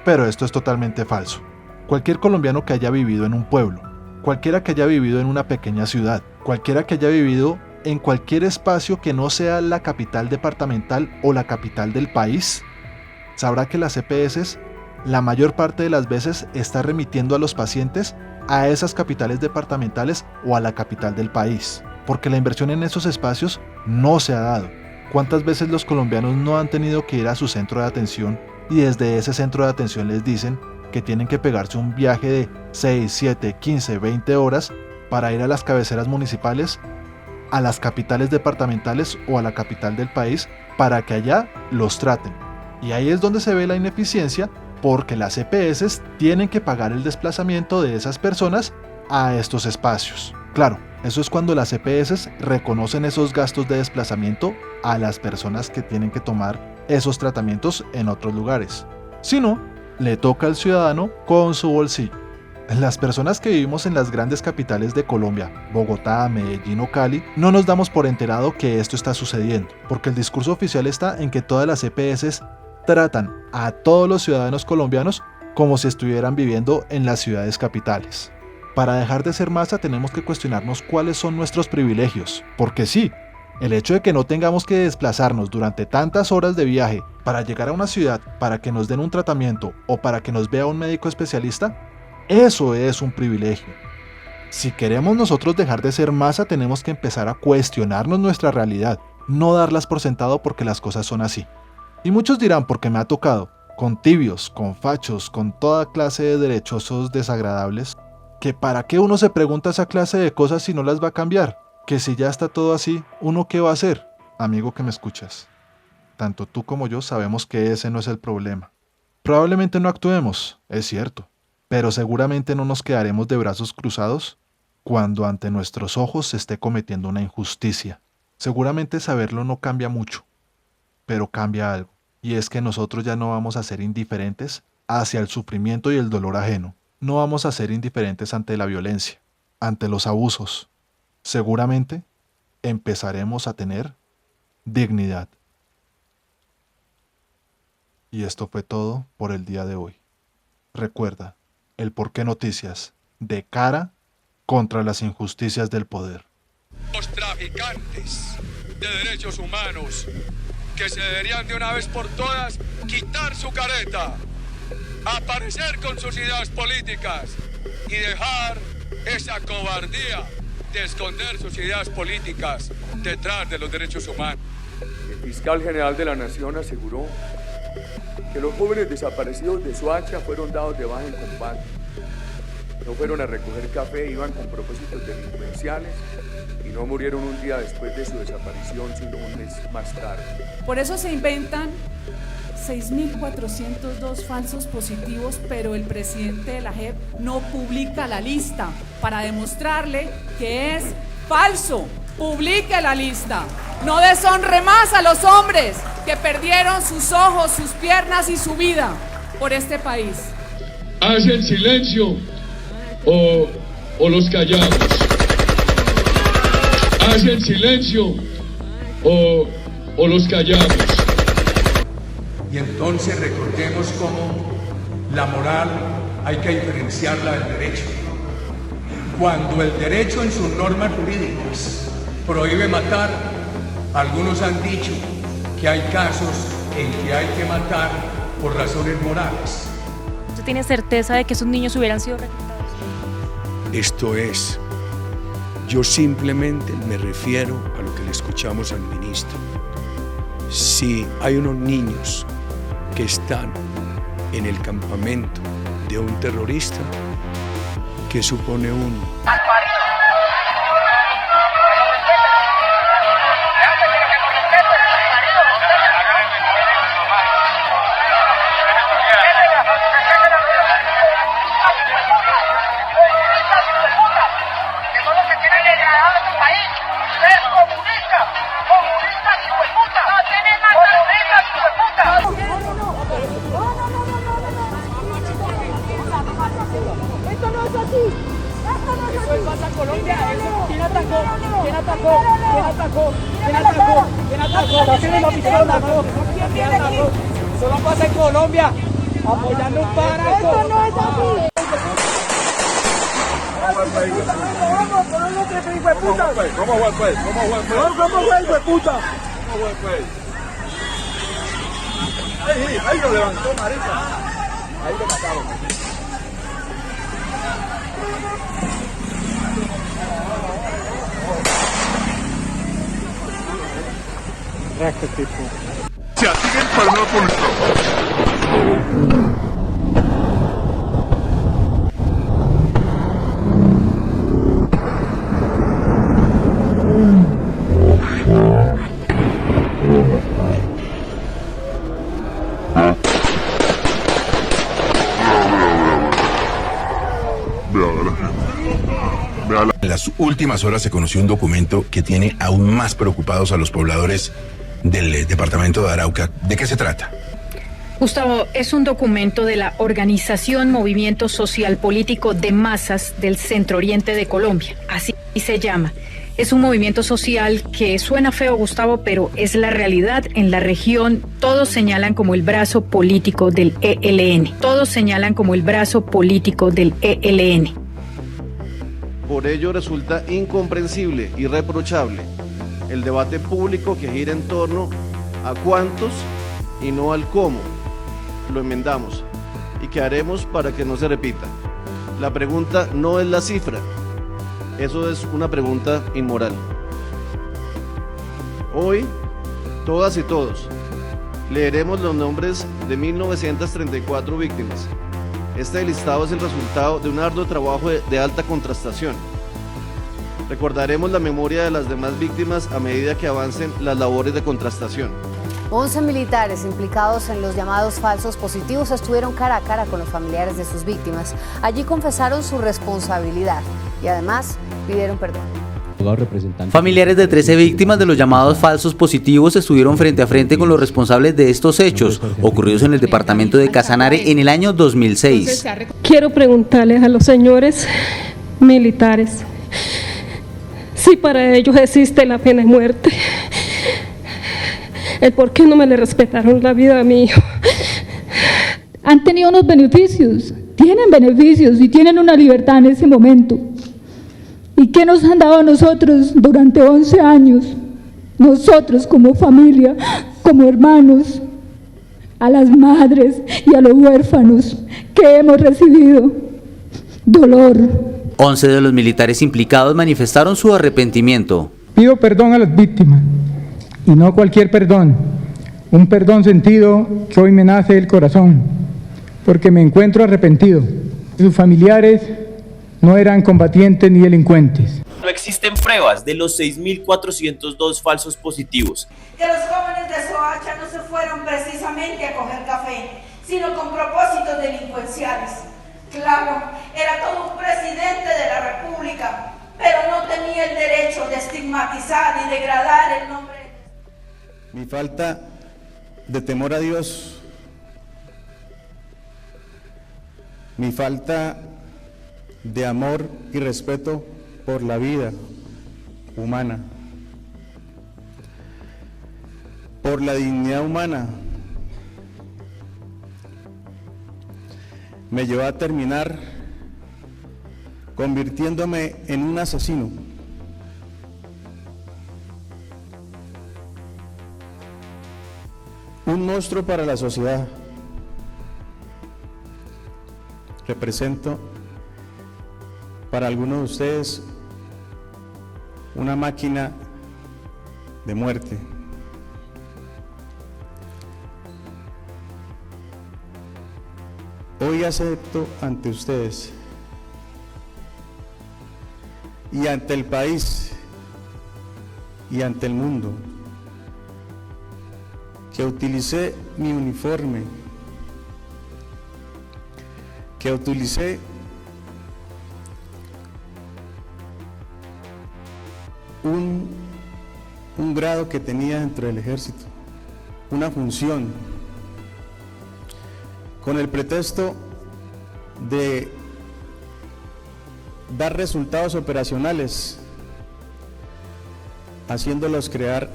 Pero esto es totalmente falso. Cualquier colombiano que haya vivido en un pueblo, cualquiera que haya vivido en una pequeña ciudad, cualquiera que haya vivido en cualquier espacio que no sea la capital departamental o la capital del país, sabrá que las EPS la mayor parte de las veces está remitiendo a los pacientes a esas capitales departamentales o a la capital del país, porque la inversión en esos espacios no se ha dado. ¿Cuántas veces los colombianos no han tenido que ir a su centro de atención y desde ese centro de atención les dicen que tienen que pegarse un viaje de 6, 7, 15, 20 horas para ir a las cabeceras municipales, a las capitales departamentales o a la capital del país para que allá los traten? Y ahí es donde se ve la ineficiencia, porque las EPS tienen que pagar el desplazamiento de esas personas a estos espacios. Claro, eso es cuando las EPS reconocen esos gastos de desplazamiento a las personas que tienen que tomar esos tratamientos en otros lugares. Si no, le toca al ciudadano con su bolsillo. Las personas que vivimos en las grandes capitales de Colombia, Bogotá, Medellín o Cali, no nos damos por enterado que esto está sucediendo, porque el discurso oficial está en que todas las EPS tratan a todos los ciudadanos colombianos como si estuvieran viviendo en las ciudades capitales. Para dejar de ser masa tenemos que cuestionarnos cuáles son nuestros privilegios, porque sí, el hecho de que no tengamos que desplazarnos durante tantas horas de viaje para llegar a una ciudad para que nos den un tratamiento o para que nos vea un médico especialista, eso es un privilegio. Si queremos nosotros dejar de ser masa, tenemos que empezar a cuestionarnos nuestra realidad, no darlas por sentado porque las cosas son así. Y muchos dirán, porque me ha tocado, con tibios, con fachos, con toda clase de derechosos desagradables, que para qué uno se pregunta esa clase de cosas si no las va a cambiar, que si ya está todo así, ¿uno qué va a hacer? Amigo que me escuchas, tanto tú como yo sabemos que ese no es el problema. Probablemente no actuemos, es cierto, pero seguramente no nos quedaremos de brazos cruzados cuando ante nuestros ojos se esté cometiendo una injusticia. Seguramente saberlo no cambia mucho, pero cambia algo, y es que nosotros ya no vamos a ser indiferentes hacia el sufrimiento y el dolor ajeno. No vamos a ser indiferentes ante la violencia, ante los abusos. Seguramente empezaremos a tener dignidad. Y esto fue todo por el día de hoy. Recuerda, el Porqué Noticias, de cara contra las injusticias del poder. Los traficantes de derechos humanos que se deberían de una vez por todas quitar su careta, aparecer con sus ideas políticas y dejar esa cobardía de esconder sus ideas políticas detrás de los derechos humanos. El fiscal general de la Nación aseguró que los jóvenes desaparecidos de Soacha fueron dados de baja en combate. No fueron a recoger café, iban con propósitos delincuenciales y no murieron un día después de su desaparición, sino un mes más tarde. Por eso se inventan 6.402 falsos positivos, pero el presidente de la JEP no publica la lista para demostrarle que es falso. Publique la lista. No deshonre más a los hombres que perdieron sus ojos, sus piernas y su vida por este país. ¿Hacen silencio o los callamos? ¿Hacen silencio o los callamos? Y entonces recordemos cómo la moral hay que diferenciarla del derecho. Cuando el derecho en sus normas jurídicas prohíbe matar, algunos han dicho que hay casos en que hay que matar por razones morales. ¿Usted tiene certeza de que esos niños hubieran sido reclutados? Esto es, yo simplemente me refiero a lo que le escuchamos al ministro. Si hay unos niños que están en el campamento de un terrorista, que supone un... Solo pasa en Colombia, apoyando un páramo. Esto no es así. ¿Cómo fue, puta? Ahí lo levantó, marica. Ahí lo mataron. Este tipo. Se asiguen para una pulso. Vea la gente. estas últimas horas se conoció un documento que tiene aún más preocupados a los pobladores del departamento de Arauca. ¿De qué se trata? Gustavo, es un documento de la Organización Movimiento Social Político de Masas del Centro Oriente de Colombia, así se llama. Es un movimiento social que suena feo, Gustavo, pero es la realidad en la región. Todos señalan como el brazo político del ELN. Todos señalan como el brazo político del ELN. Por ello resulta incomprensible y reprochable el debate público que gira en torno a cuántos y no al cómo lo enmendamos y qué haremos para que no se repita. La pregunta no es la cifra. Eso es una pregunta inmoral. Hoy, todas y todos, leeremos los nombres de 1934 víctimas. Este listado es el resultado de un arduo trabajo de alta contrastación. Recordaremos la memoria de las demás víctimas a medida que avancen las labores de contrastación. 11 militares implicados en los llamados falsos positivos estuvieron cara a cara con los familiares de sus víctimas. Allí confesaron su responsabilidad y además pidieron perdón. Familiares de 13 víctimas de los llamados falsos positivos estuvieron frente a frente con los responsables de estos hechos, ocurridos en el departamento de Casanare en el año 2006. Quiero preguntarles a los señores militares si para ellos existe la pena de muerte. El por qué no me le respetaron la vida a mi hijo. Han tenido unos beneficios, tienen beneficios y tienen una libertad en ese momento. ¿Y qué nos han dado a nosotros durante 11 años? Nosotros como familia, como hermanos, a las madres y a los huérfanos que hemos recibido dolor. 11 de los militares implicados manifestaron su arrepentimiento. Pido perdón a las víctimas. Y no cualquier perdón, un perdón sentido que hoy me nace del corazón, porque me encuentro arrepentido. Sus familiares no eran combatientes ni delincuentes. No existen pruebas de los 6.402 falsos positivos. Que los jóvenes de Soacha no se fueron precisamente a coger café, sino con propósitos delincuenciales. Claro, era todo un presidente de la República, pero no tenía el derecho de estigmatizar y degradar el nombre. Mi falta de temor a Dios, mi falta de amor y respeto por la vida humana, por la dignidad humana, me llevó a terminar convirtiéndome en un asesino. Un monstruo para la sociedad. Represento para algunos de ustedes una máquina de muerte. Hoy acepto ante ustedes y ante el país y ante el mundo que utilicé mi uniforme, que utilicé un grado que tenía dentro del ejército, una función, con el pretexto de dar resultados operacionales, haciéndolos creer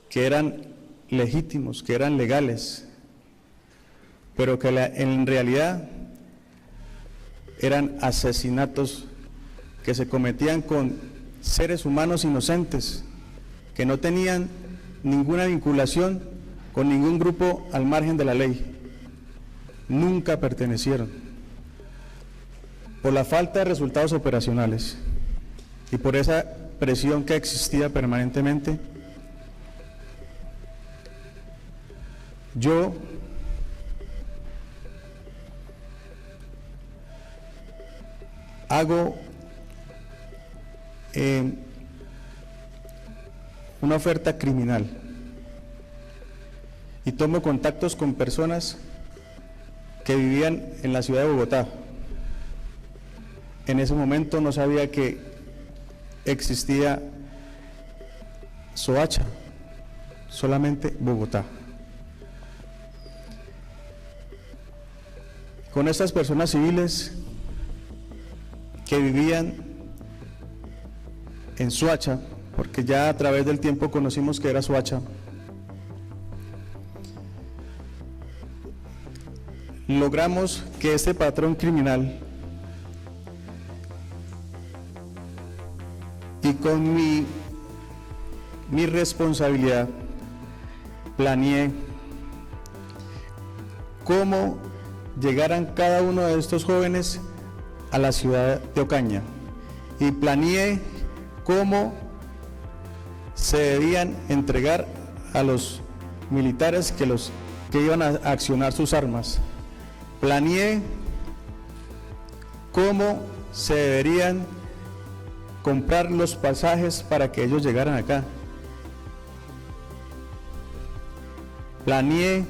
que eran legítimos, que eran legales, pero que en realidad eran asesinatos que se cometían con seres humanos inocentes, que no tenían ninguna vinculación con ningún grupo al margen de la ley, nunca pertenecieron. Por la falta de resultados operacionales y por esa presión que existía permanentemente, yo hago una oferta criminal y tomo contactos con personas que vivían en la ciudad de Bogotá en ese momento no sabía que existía Soacha, solamente Bogotá. Con estas personas civiles que vivían en Soacha, porque ya a través del tiempo conocimos que era Soacha, logramos que este patrón criminal, y con mi responsabilidad, planeé cómo llegaran cada uno de estos jóvenes a la ciudad de Ocaña, y planeé cómo se debían entregar a los militares que iban a accionar sus armas. Planeé cómo se deberían comprar los pasajes para que ellos llegaran acá. Planeé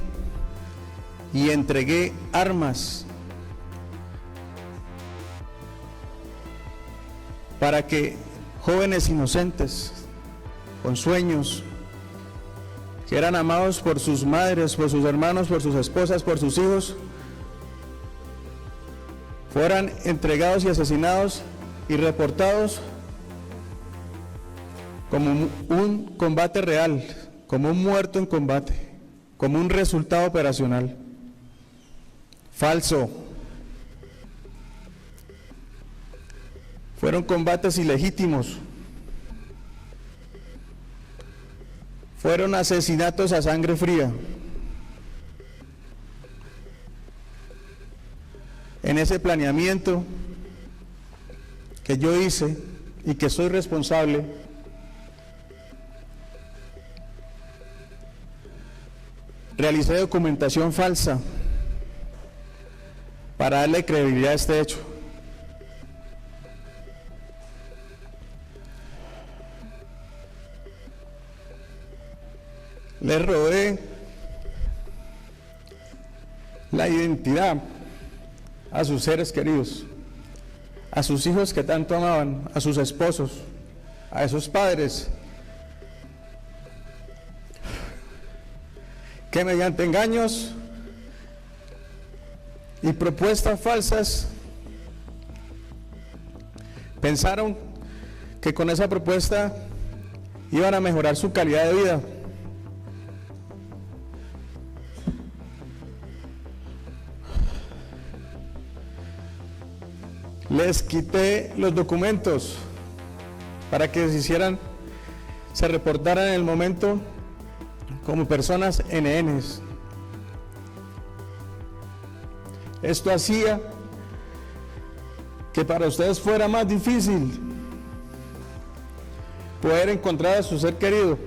y entregué armas para que jóvenes inocentes, con sueños, que eran amados por sus madres, por sus hermanos, por sus esposas, por sus hijos, fueran entregados y asesinados y reportados como un combate real, como un muerto en combate, como un resultado operacional. Falso. Fueron combates ilegítimos. Fueron asesinatos a sangre fría. En ese planeamiento que yo hice y que soy responsable, realicé documentación falsa para darle credibilidad a este hecho. Le robé la identidad a sus seres queridos, a sus hijos que tanto amaban, a sus esposos, a esos padres que mediante engaños y propuestas falsas pensaron que con esa propuesta iban a mejorar su calidad de vida. Les quité los documentos para que se reportaran en el momento como personas NNs. Esto hacía que para ustedes fuera más difícil poder encontrar a su ser querido,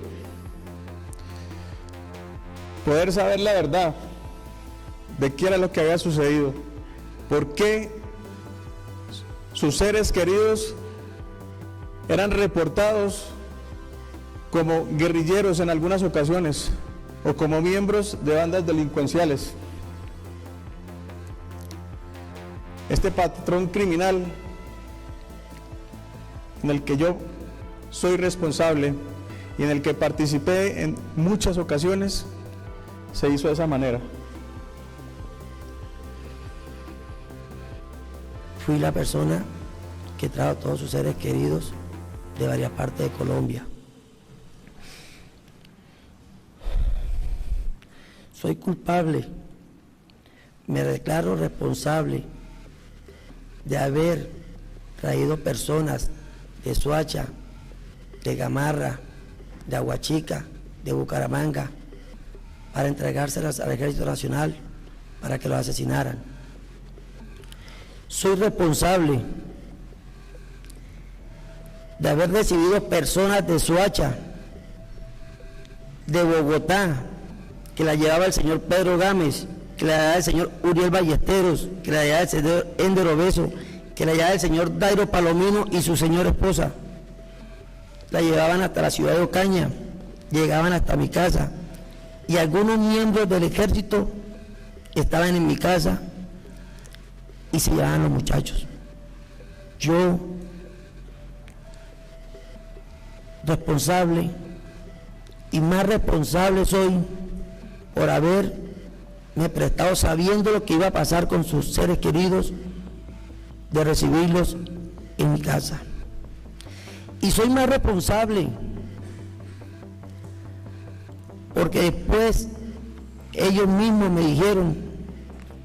poder saber la verdad de qué era lo que había sucedido, por qué sus seres queridos eran reportados como guerrilleros en algunas ocasiones o como miembros de bandas delincuenciales. Este patrón criminal en el que yo soy responsable y en el que participé en muchas ocasiones se hizo de esa manera. Fui la persona que trajo a todos sus seres queridos de varias partes de Colombia. Soy culpable, me declaro responsable de haber traído personas de Soacha, de Gamarra, de Aguachica, de Bucaramanga, para entregárselas al Ejército Nacional para que los asesinaran. Soy responsable de haber recibido personas de Soacha, de Bogotá, que la llevaba el señor Pedro Gámez, que la llevaba el señor Uriel Ballesteros, que la llevaba el señor Ender Obeso, que la llevaba el señor Dairo Palomino y su señora esposa. La llevaban hasta la ciudad de Ocaña, llegaban hasta mi casa, y algunos miembros del ejército estaban en mi casa y se llevaban los muchachos. yo, responsable, y más responsable soy por haberme prestado, sabiendo lo que iba a pasar con sus seres queridos, de recibirlos en mi casa. Y soy más responsable porque después ellos mismos me dijeron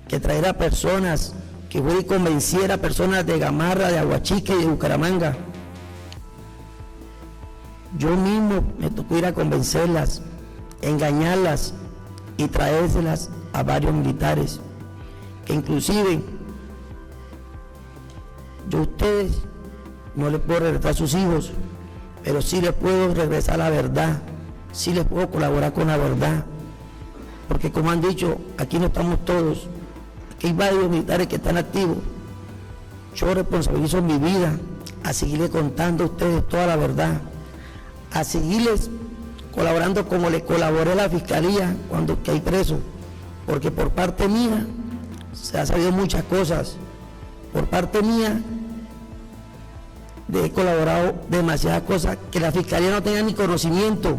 que traerá personas, que voy y convenciera a personas de Gamarra, de Aguachique y de Bucaramanga. Yo mismo me tocó ir a convencerlas, engañarlas y traérselas a varios militares, que inclusive yo a ustedes no les puedo regresar a sus hijos, pero sí les puedo regresar la verdad, sí les puedo colaborar con la verdad, porque como han dicho, aquí no estamos todos, aquí hay varios militares que están activos. Yo responsabilizo mi vida a seguirles contando a ustedes toda la verdad, a seguirles colaborando como le colaboré a la Fiscalía cuando que hay presos, porque por parte mía se ha sabido muchas cosas, por parte mía he colaborado demasiadas cosas que la Fiscalía no tenía ni conocimiento.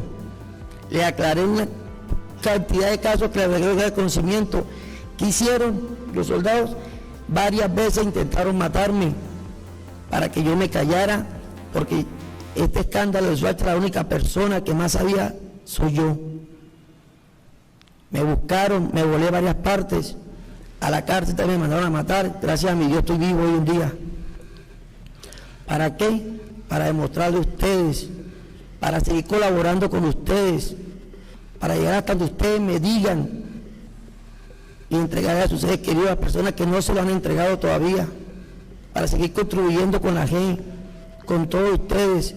Le aclaré una cantidad de casos que le agregué conocimiento. ¿Qué hicieron los soldados? Varias veces intentaron matarme para que yo me callara, porque este escándalo de Soacha, la única persona que más sabía soy yo. Me buscaron, me volé varias partes, a la cárcel también me mandaron a matar. Gracias a mi Dios estoy vivo hoy en día. ¿Para qué? Para demostrarle a ustedes, para seguir colaborando con ustedes, para llegar hasta donde ustedes me digan y entregarle a sus seres queridos a personas que no se lo han entregado todavía, para seguir contribuyendo con la gente, con todos ustedes.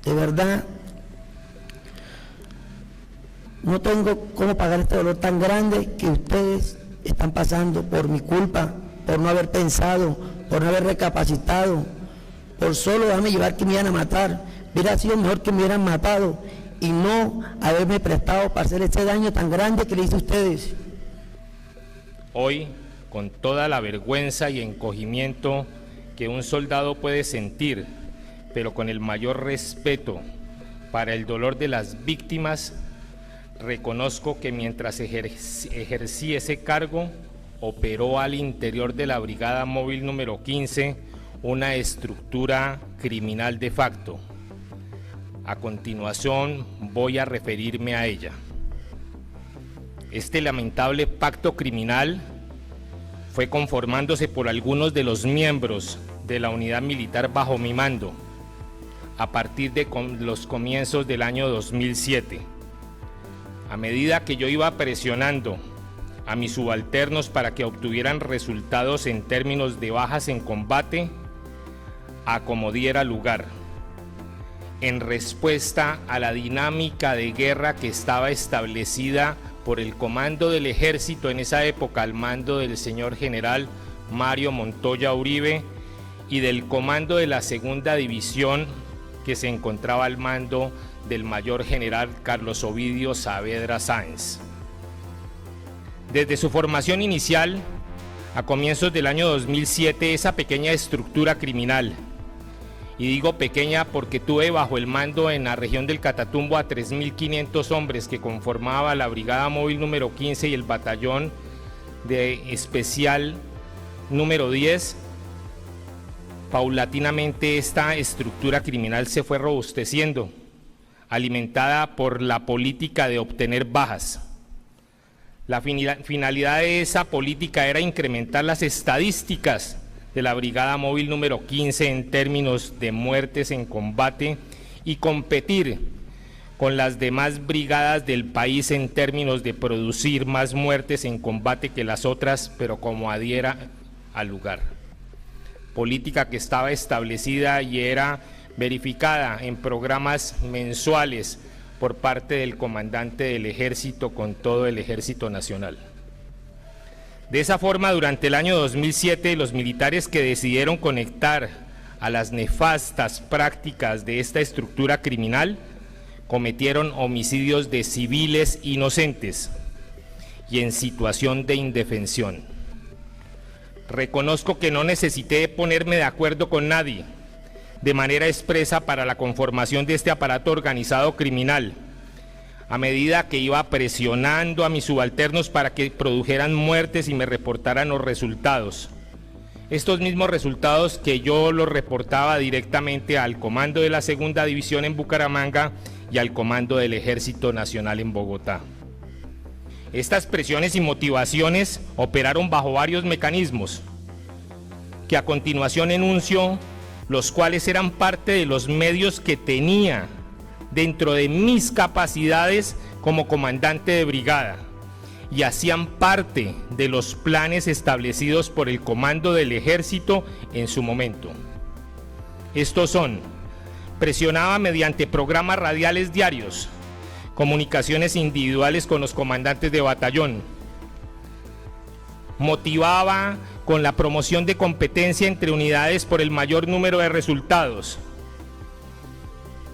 De verdad, no tengo cómo pagar este dolor tan grande que ustedes están pasando por mi culpa, por no haber pensado, por no haber recapacitado, por solo dejarme llevar que me iban a matar. Hubiera sido mejor que me hubieran matado y no haberme prestado para hacer ese daño tan grande que le hice a ustedes. Hoy, con toda la vergüenza y encogimiento que un soldado puede sentir, pero con el mayor respeto para el dolor de las víctimas, reconozco que mientras ejercí ese cargo, operó al interior de la Brigada Móvil número 15 una estructura criminal de facto. A continuación voy a referirme a ella. Este lamentable pacto criminal fue conformándose por algunos de los miembros de la unidad militar bajo mi mando a partir de los comienzos del año 2007. A medida que yo iba presionando a mis subalternos para que obtuvieran resultados en términos de bajas en combate, a como diera lugar, en respuesta a la dinámica de guerra que estaba establecida por el comando del ejército en esa época, al mando del señor general Mario Montoya Uribe, y del comando de la segunda división que se encontraba al mando del mayor general Carlos Ovidio Saavedra Sáenz. Desde su formación inicial, a comienzos del año 2007, esa pequeña estructura criminal, y digo pequeña porque tuve bajo el mando en la región del Catatumbo a 3.500 hombres que conformaba la Brigada Móvil número 15 y el Batallón de Especial número 10, paulatinamente esta estructura criminal se fue robusteciendo, alimentada por la política de obtener bajas. La finalidad de esa política era incrementar las estadísticas de la Brigada Móvil número 15 en términos de muertes en combate y competir con las demás brigadas del país en términos de producir más muertes en combate que las otras, pero como adhiera al lugar. Política que estaba establecida y era verificada en programas mensuales por parte del comandante del ejército con todo el ejército nacional. De esa forma, durante el año 2007, los militares que decidieron conectar a las nefastas prácticas de esta estructura criminal cometieron homicidios de civiles inocentes y en situación de indefensión. Reconozco que no necesité ponerme de acuerdo con nadie de manera expresa para la conformación de este aparato organizado criminal, a medida que iba presionando a mis subalternos para que produjeran muertes y me reportaran los resultados. Estos mismos resultados que yo los reportaba directamente al comando de la Segunda División en Bucaramanga y al comando del Ejército Nacional en Bogotá. Estas presiones y motivaciones operaron bajo varios mecanismos, que a continuación enuncio, los cuales eran parte de los medios que tenía dentro de mis capacidades como comandante de brigada y hacían parte de los planes establecidos por el comando del Ejército en su momento. Estos son: presionaba mediante programas radiales diarios, comunicaciones individuales con los comandantes de batallón, motivaba con la promoción de competencia entre unidades por el mayor número de resultados,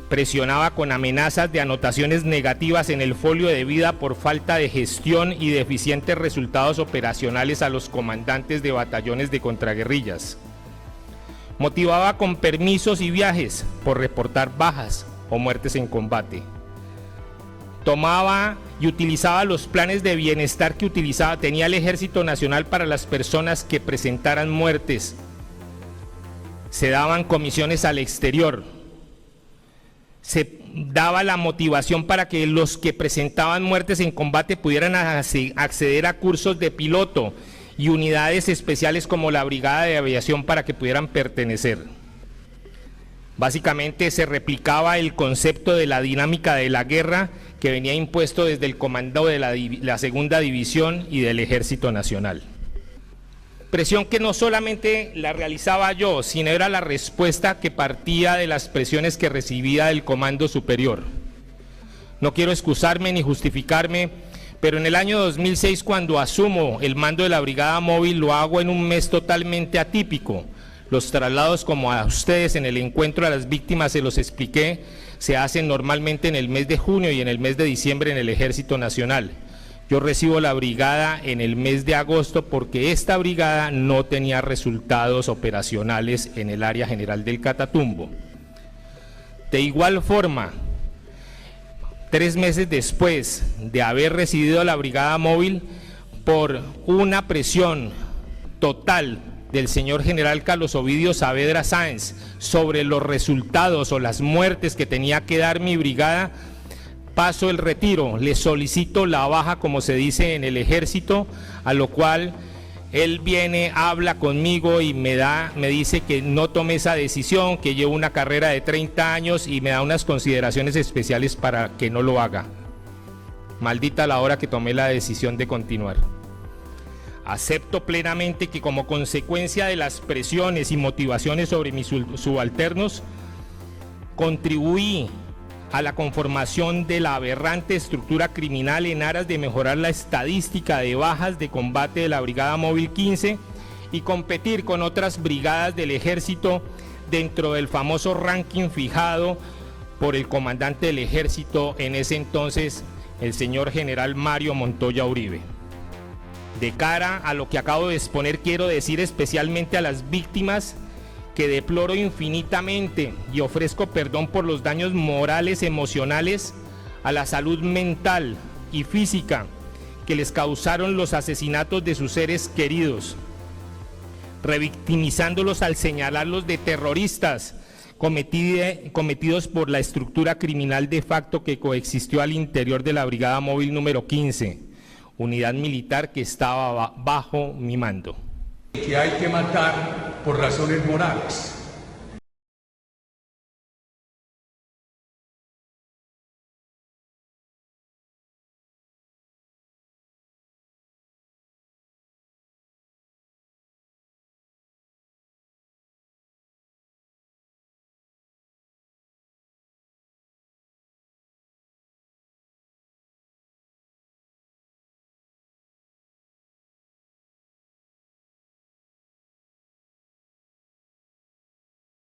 presionaba con amenazas de anotaciones negativas en el folio de vida por falta de gestión y deficientes resultados operacionales a los comandantes de batallones de contraguerrillas, motivaba con permisos y viajes por reportar bajas o muertes en combate, tomaba y utilizaba los planes de bienestar que tenía el Ejército Nacional para las personas que presentaran muertes, se daban comisiones al exterior, se daba la motivación para que los que presentaban muertes en combate pudieran acceder a cursos de piloto y unidades especiales como la Brigada de Aviación para que pudieran pertenecer. Básicamente se replicaba el concepto de la dinámica de la guerra que venía impuesto desde el comando de la Segunda División y del Ejército Nacional. Presión que no solamente la realizaba yo, sino era la respuesta que partía de las presiones que recibía del Comando Superior. No quiero excusarme ni justificarme, pero en el año 2006, cuando asumo el mando de la Brigada Móvil, lo hago en un mes totalmente atípico. Los traslados, como a ustedes en el encuentro a las víctimas se los expliqué, se hacen normalmente en el mes de junio y en el mes de diciembre en el Ejército Nacional. Yo recibo la brigada en el mes de agosto porque esta brigada no tenía resultados operacionales en el área general del Catatumbo. De igual forma, 3 meses después de haber recibido la Brigada Móvil, por una presión total del señor general Carlos Ovidio Saavedra Sáenz sobre los resultados o las muertes que tenía que dar mi brigada, paso el retiro, le solicito la baja, como se dice en el Ejército, a lo cual él viene, habla conmigo y me dice que no tome esa decisión, que llevo una carrera de 30 años y me da unas consideraciones especiales para que no lo haga. Maldita la hora que tomé la decisión de continuar. Acepto plenamente que como consecuencia de las presiones y motivaciones sobre mis subalternos, contribuí a la conformación de la aberrante estructura criminal en aras de mejorar la estadística de bajas de combate de la Brigada Móvil 15 y competir con otras brigadas del Ejército dentro del famoso ranking fijado por el comandante del Ejército en ese entonces, el señor general Mario Montoya Uribe. De cara a lo que acabo de exponer, quiero decir especialmente a las víctimas que deploro infinitamente y ofrezco perdón por los daños morales, emocionales, a la salud mental y física que les causaron los asesinatos de sus seres queridos, revictimizándolos al señalarlos de terroristas cometidos por la estructura criminal de facto que coexistió al interior de la Brigada Móvil número 15, unidad militar que estaba bajo mi mando. Que hay que matar por razones morales.